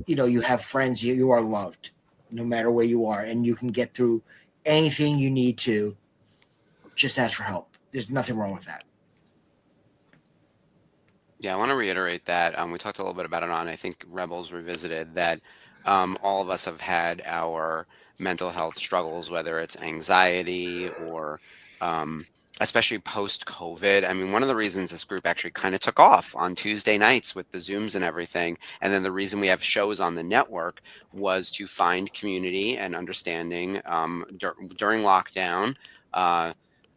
[SPEAKER 1] You have friends. You are loved no matter where you are, and you can get through anything you need to. Just ask for help. There's nothing wrong with that.
[SPEAKER 5] Yeah, I want to reiterate that. We talked a little bit about it on, I think, Rebels Revisited, that all of us have had our mental health struggles, whether it's anxiety or especially post-COVID. I mean, one of the reasons this group actually kind of took off on Tuesday nights with the Zooms and everything, and then the reason we have shows on the network was to find community and understanding during lockdown.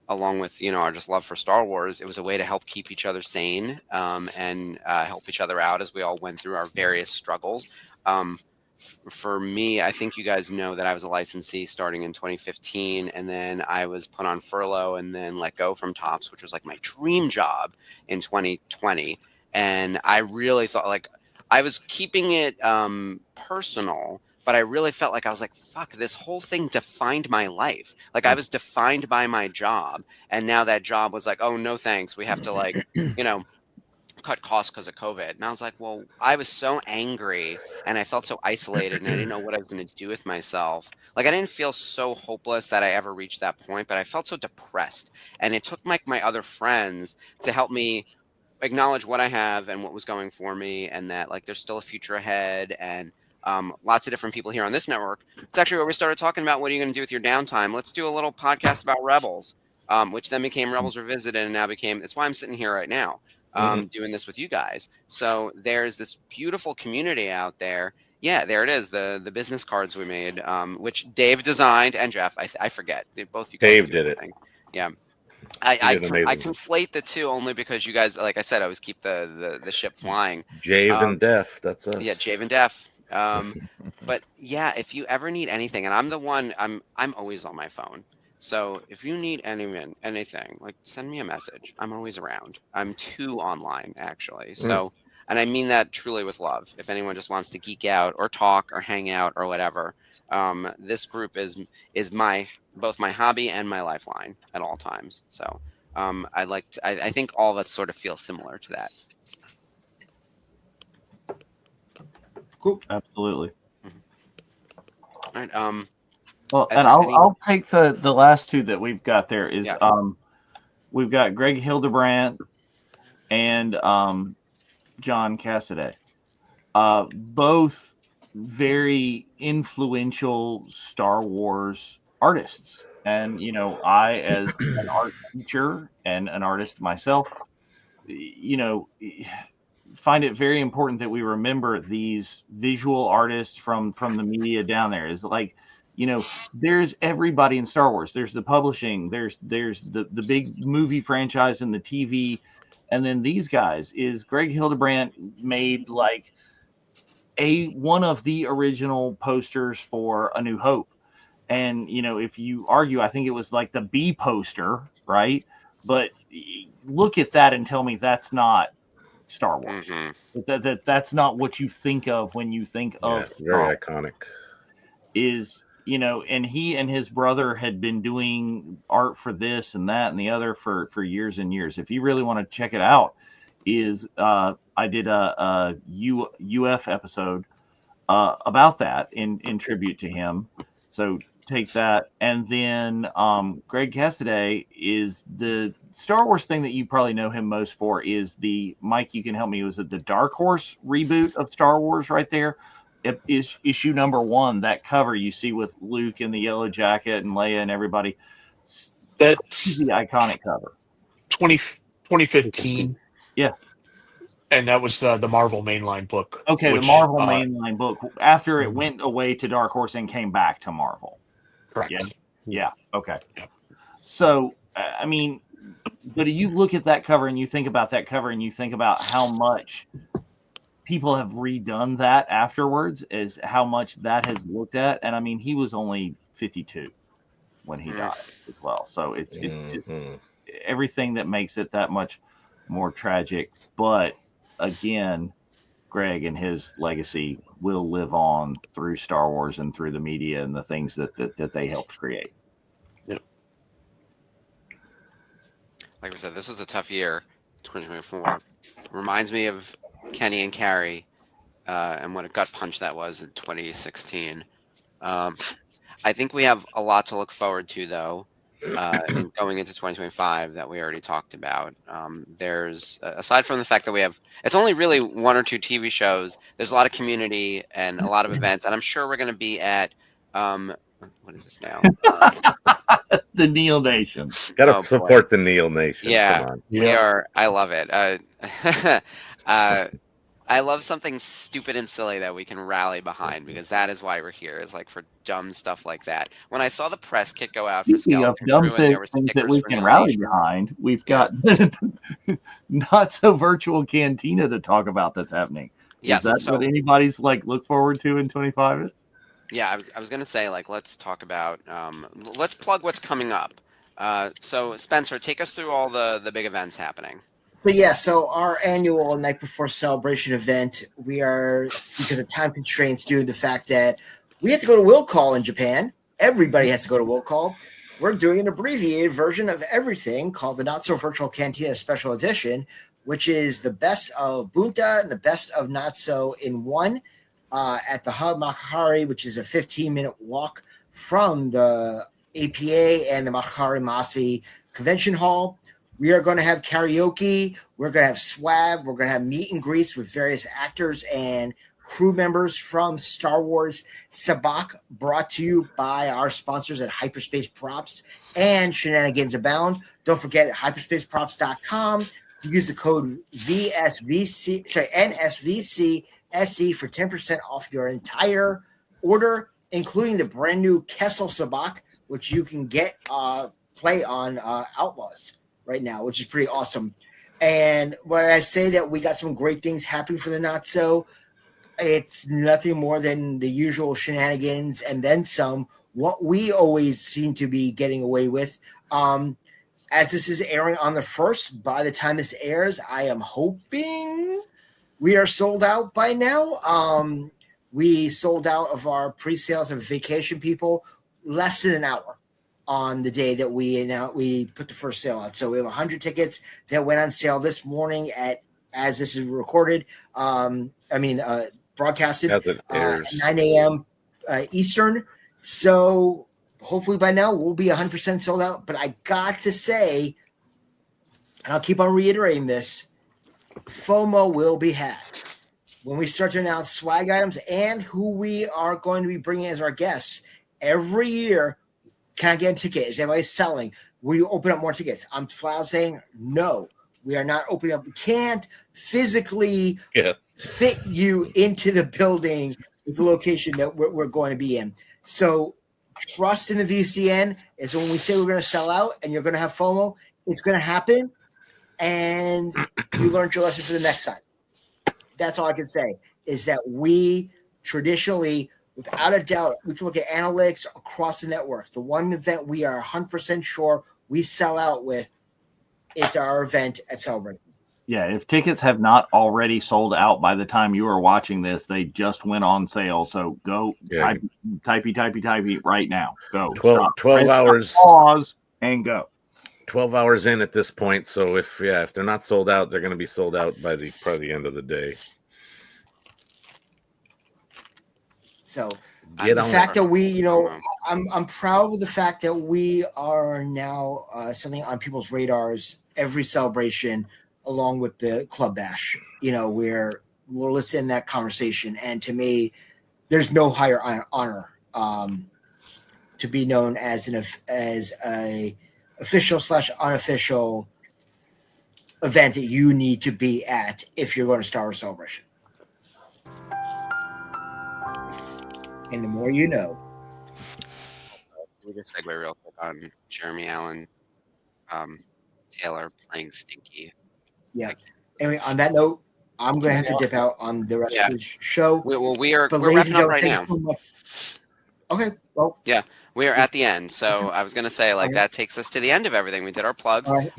[SPEAKER 5] Along with our just love for Star Wars, it was a way to help keep each other sane and help each other out as we all went through our various struggles. For me, I think you guys know that I was a licensee starting in 2015, and then I was put on furlough and then let go from Topps, which was like my dream job in 2020. And I really thought I was keeping it personal, but I really felt like I was like, fuck, this whole thing defined my life. Like I was defined by my job. And now that job was like, oh, no, thanks. We have to cut costs because of COVID. And I was like, well, I was so angry and I felt so isolated and I didn't know what I was going to do with myself. Like I didn't feel so hopeless that I ever reached that point, but I felt so depressed. And it took my other friends to help me acknowledge what I have and what was going for me, and that there's still a future ahead. And lots of different people here on this network. It's actually where we started talking about what are you going to do with your downtime. Let's do a little podcast about Rebels, which then became Rebels Revisited, and now it's why I'm sitting here right now doing this with you guys. So there's this beautiful community out there. Yeah, there it is, the business cards we made, which Dave designed, and Jeff, I forget. Both you guys
[SPEAKER 3] Dave did it.
[SPEAKER 5] Yeah. I conflate the two only because you guys, like I said, always keep the ship flying.
[SPEAKER 3] Jave and Def, that's us.
[SPEAKER 5] Yeah, Jave and Def. But yeah, if you ever need anything, and I'm the one, I'm always on my phone. So if you need anything, send me a message. I'm always around. I'm too online, actually. So, and I mean that truly with love. If anyone just wants to geek out or talk or hang out or whatever, this group is both my hobby and my lifeline at all times. So I think all of us sort of feel similar to that.
[SPEAKER 10] Cool. Absolutely.
[SPEAKER 5] All right.
[SPEAKER 10] Well, and I'll take the last two that we've got there is we've got Greg Hildebrandt and John Cassaday. Both very influential Star Wars artists. And, I, as an art teacher and an artist myself, find it very important that we remember these visual artists from the media down there. Is there's everybody in Star Wars. There's the publishing, there's the big movie franchise and the TV. And then these guys is Greg Hildebrandt made one of the original posters for A New Hope. And, if you argue, I think it was the B poster, right? But look at that and tell me that's not Star Wars. Mm-hmm. That's not what you think of when you think of
[SPEAKER 3] very iconic.
[SPEAKER 10] And he and his brother had been doing art for this and that and the other for years and years. If you really want to check it out, I did a UF episode about that in tribute to him. So take that. And then Greg Cassaday is the Star Wars thing that you probably know him most for is Mike, you can help me. Was it the Dark Horse reboot of Star Wars right there? It is issue number 1, that cover you see with Luke in the yellow jacket and Leia and everybody. That's the iconic cover.
[SPEAKER 4] 2015.
[SPEAKER 10] Yeah.
[SPEAKER 4] And that was the Marvel mainline book.
[SPEAKER 10] Okay, the Marvel mainline book. After it went away to Dark Horse and came back to Marvel.
[SPEAKER 4] Correct.
[SPEAKER 10] Yeah. Okay. Yeah. So, but you look at that cover and you think about that cover and you think about how much people have redone that afterwards, is how much that has looked at. And I mean, he was only 52 when he died as well. So it's just everything that makes it that much more tragic. But again, Greg and his legacy will live on through Star Wars and through the media and the things that they helped create.
[SPEAKER 5] Like we said, this was a tough year, 2024. Reminds me of Kenny and Carrie and what a gut punch that was in 2016. I think we have a lot to look forward to, though, in going into 2025 that we already talked about. There's, aside from the fact that we have, it's only really 1 or 2 TV shows, there's a lot of community and a lot of events, and I'm sure we're going to be at, what is this now?
[SPEAKER 10] The Neil Nation.
[SPEAKER 3] Got to support the Neil Nation.
[SPEAKER 5] Yeah,
[SPEAKER 3] Come on.
[SPEAKER 5] we are. I love it. I love something stupid and silly that we can rally behind, because that is why we're here, is like for dumb stuff like that. When I saw the press kit go out for
[SPEAKER 10] Speaking of
[SPEAKER 5] Skeleton
[SPEAKER 10] dumb
[SPEAKER 5] Crew and there were
[SPEAKER 10] things that
[SPEAKER 5] stickers
[SPEAKER 10] we
[SPEAKER 5] for
[SPEAKER 10] can
[SPEAKER 5] Neil
[SPEAKER 10] rally
[SPEAKER 5] Nation,
[SPEAKER 10] behind, we've got not so virtual cantina to talk about that's happening.
[SPEAKER 5] Yes,
[SPEAKER 10] Is that
[SPEAKER 5] so-
[SPEAKER 10] what anybody's like look forward to in 25 is?
[SPEAKER 5] Yeah, I was going to say, like, let's talk about, let's plug what's coming up. So, Spencer, take us through all the big events happening.
[SPEAKER 1] So our annual Night Before Celebration event, we are, because of time constraints due to the fact that we have to go to will call in Japan. Everybody has to go to will call. We're doing an abbreviated version of everything called the Not So Virtual Cantina Special Edition, which is the best of Bunta and the best of Not So in one. At the Hub Makahari, which is a 15-minute walk from the APA and the Makahari Masi Convention Hall. We are going to have karaoke. We're going to have swag. We're going to have meet and greets with various actors and crew members from Star Wars Sabak, brought to you by our sponsors at Hyperspace Props and Shenanigans Abound. Don't forget, at hyperspaceprops.com, use the code NSVC SE for 10% off your entire order, including the brand new Kessel Sabak, which you can get play on Outlaws right now, which is pretty awesome. And when I say that we got some great things happening for the Not So, it's nothing more than the usual shenanigans and then some, what we always seem to be getting away with. As this is airing on the 1st, by the time this airs, I am hoping we are sold out by now. We sold out of our pre-sales of Vacation People less than an hour on the day that we put the first sale out. So we have 100 tickets that went on sale this morning as this is recorded. Broadcasted
[SPEAKER 3] As it airs.
[SPEAKER 1] at 9 a.m. Eastern. So hopefully by now we'll be 100% sold out. But I got to say, and I'll keep on reiterating this, FOMO will be had when we start to announce swag items and who we are going to be bringing as our guests. Every year, can I get a ticket? Is everybody selling? Will you open up more tickets? I'm flat out saying no. We are not opening up. We can't physically fit you into the building with the location that we're going to be in. So trust in the VCN is when we say we're going to sell out and you're going to have FOMO, it's going to happen. And you learned your lesson for the next time. That's all I can say, is that we traditionally, without a doubt, we can look at analytics across the network. The one event we are 100% sure we sell out with is our event at Celebration.
[SPEAKER 10] Yeah, if tickets have not already sold out by the time you are watching this, they just went on sale. So go typey right now. Go.
[SPEAKER 3] 12 hours.
[SPEAKER 10] Pause and go.
[SPEAKER 3] 12 hours in at this point, so if they're not sold out, they're going to be sold out by probably the end of the day.
[SPEAKER 1] So
[SPEAKER 3] Get
[SPEAKER 1] the
[SPEAKER 3] on
[SPEAKER 1] fact
[SPEAKER 3] it.
[SPEAKER 1] that we, I'm proud of the fact that we are now something on people's radars every celebration, along with the Club Bash. We're listening to that conversation, and to me, there's no higher honor to be known as a official / unofficial event that you need to be at if you're going to Star Wars Celebration. And the more you know.
[SPEAKER 5] We just segue real quick on Jeremy Allen Taylor playing Stinky.
[SPEAKER 1] Yeah. Anyway, on that note, I'm going to have to dip out on the rest
[SPEAKER 5] Yeah.
[SPEAKER 1] of the show.
[SPEAKER 5] We're
[SPEAKER 1] But
[SPEAKER 5] wrapping
[SPEAKER 1] ladies and
[SPEAKER 5] up
[SPEAKER 1] gentlemen,
[SPEAKER 5] right
[SPEAKER 1] thanks
[SPEAKER 5] now.
[SPEAKER 1] so much. Okay, well.
[SPEAKER 5] Yeah, we are at the end. So I was going to say, like, that takes us to the end of everything. We did our plugs.
[SPEAKER 1] All right.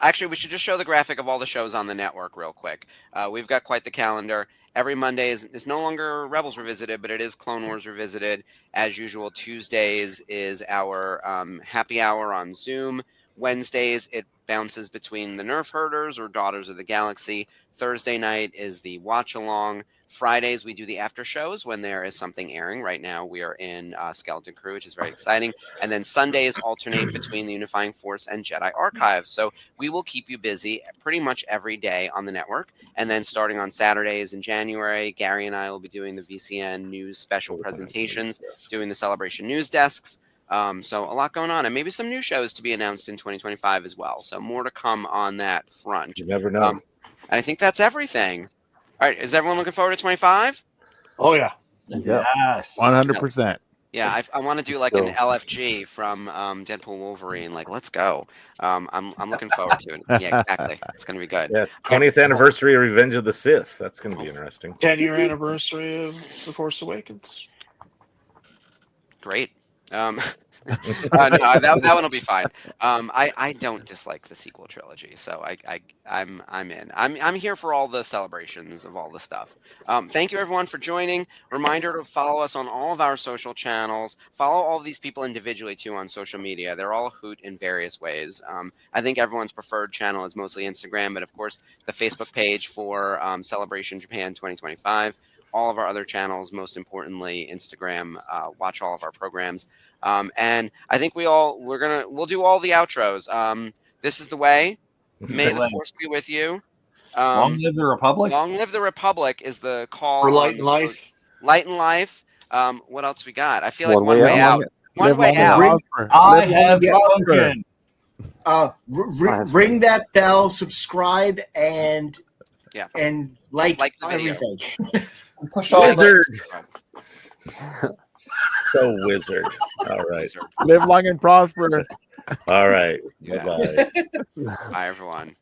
[SPEAKER 5] Actually, we should just show the graphic of all the shows on the network real quick. We've got quite the calendar. Every Monday is no longer Rebels Revisited, but it is Clone Wars Revisited. As usual, Tuesdays is our happy hour on Zoom. Wednesdays, it bounces between the Nerf Herders or Daughters of the Galaxy. Thursday night is the watch along. Fridays, we do the after shows when there is something airing. Right now, we are in Skeleton Crew, which is very exciting. And then Sundays alternate between the Unifying Force and Jedi Archives. So we will keep you busy pretty much every day on the network. And then starting on Saturdays in January, Gary and I will be doing the VCN News special presentations, doing the Celebration News desks. So a lot going on, and maybe some new shows to be announced in 2025 as well. So more to come on that front.
[SPEAKER 3] You never know.
[SPEAKER 5] And I think that's everything. All right, is everyone looking forward to 25?
[SPEAKER 4] Oh yeah.
[SPEAKER 10] Yes.
[SPEAKER 7] 100%.
[SPEAKER 5] Yeah, I want to do like an LFG from Deadpool Wolverine. Like, let's go. I'm looking forward to it. Yeah, exactly. It's gonna be good.
[SPEAKER 3] Yeah, 20th anniversary of Revenge of the Sith. That's gonna be interesting.
[SPEAKER 4] 10-year anniversary of The Force Awakens.
[SPEAKER 5] Great. No, that one will be fine. I don't dislike the sequel trilogy, so I'm in. I'm here for all the celebrations of all the stuff. Thank you everyone for joining. Reminder to follow us on all of our social channels. Follow all of these people individually too on social media. They're all a hoot in various ways. I think everyone's preferred channel is mostly Instagram, but of course the Facebook page for Celebration Japan 2025. All of our other channels, most importantly Instagram. Watch all of our programs. And I think we'll do all the outros. This is the way. May the Force be with you.
[SPEAKER 10] Long live the Republic.
[SPEAKER 5] Long live the Republic is the call.
[SPEAKER 4] For Light and Life.
[SPEAKER 5] Light and Life. What else we got? I feel like
[SPEAKER 8] One
[SPEAKER 5] One
[SPEAKER 8] Way
[SPEAKER 5] Way
[SPEAKER 8] Out.
[SPEAKER 5] Out. One Way Out.
[SPEAKER 10] I have spoken.
[SPEAKER 1] Ring that bell, subscribe, and like
[SPEAKER 5] the video.
[SPEAKER 1] everything.
[SPEAKER 9] Push all
[SPEAKER 3] Wizard. So wizard. All right.
[SPEAKER 7] Live long and prosper.
[SPEAKER 3] All right.
[SPEAKER 5] Yeah.
[SPEAKER 3] Bye-bye.
[SPEAKER 5] Bye everyone.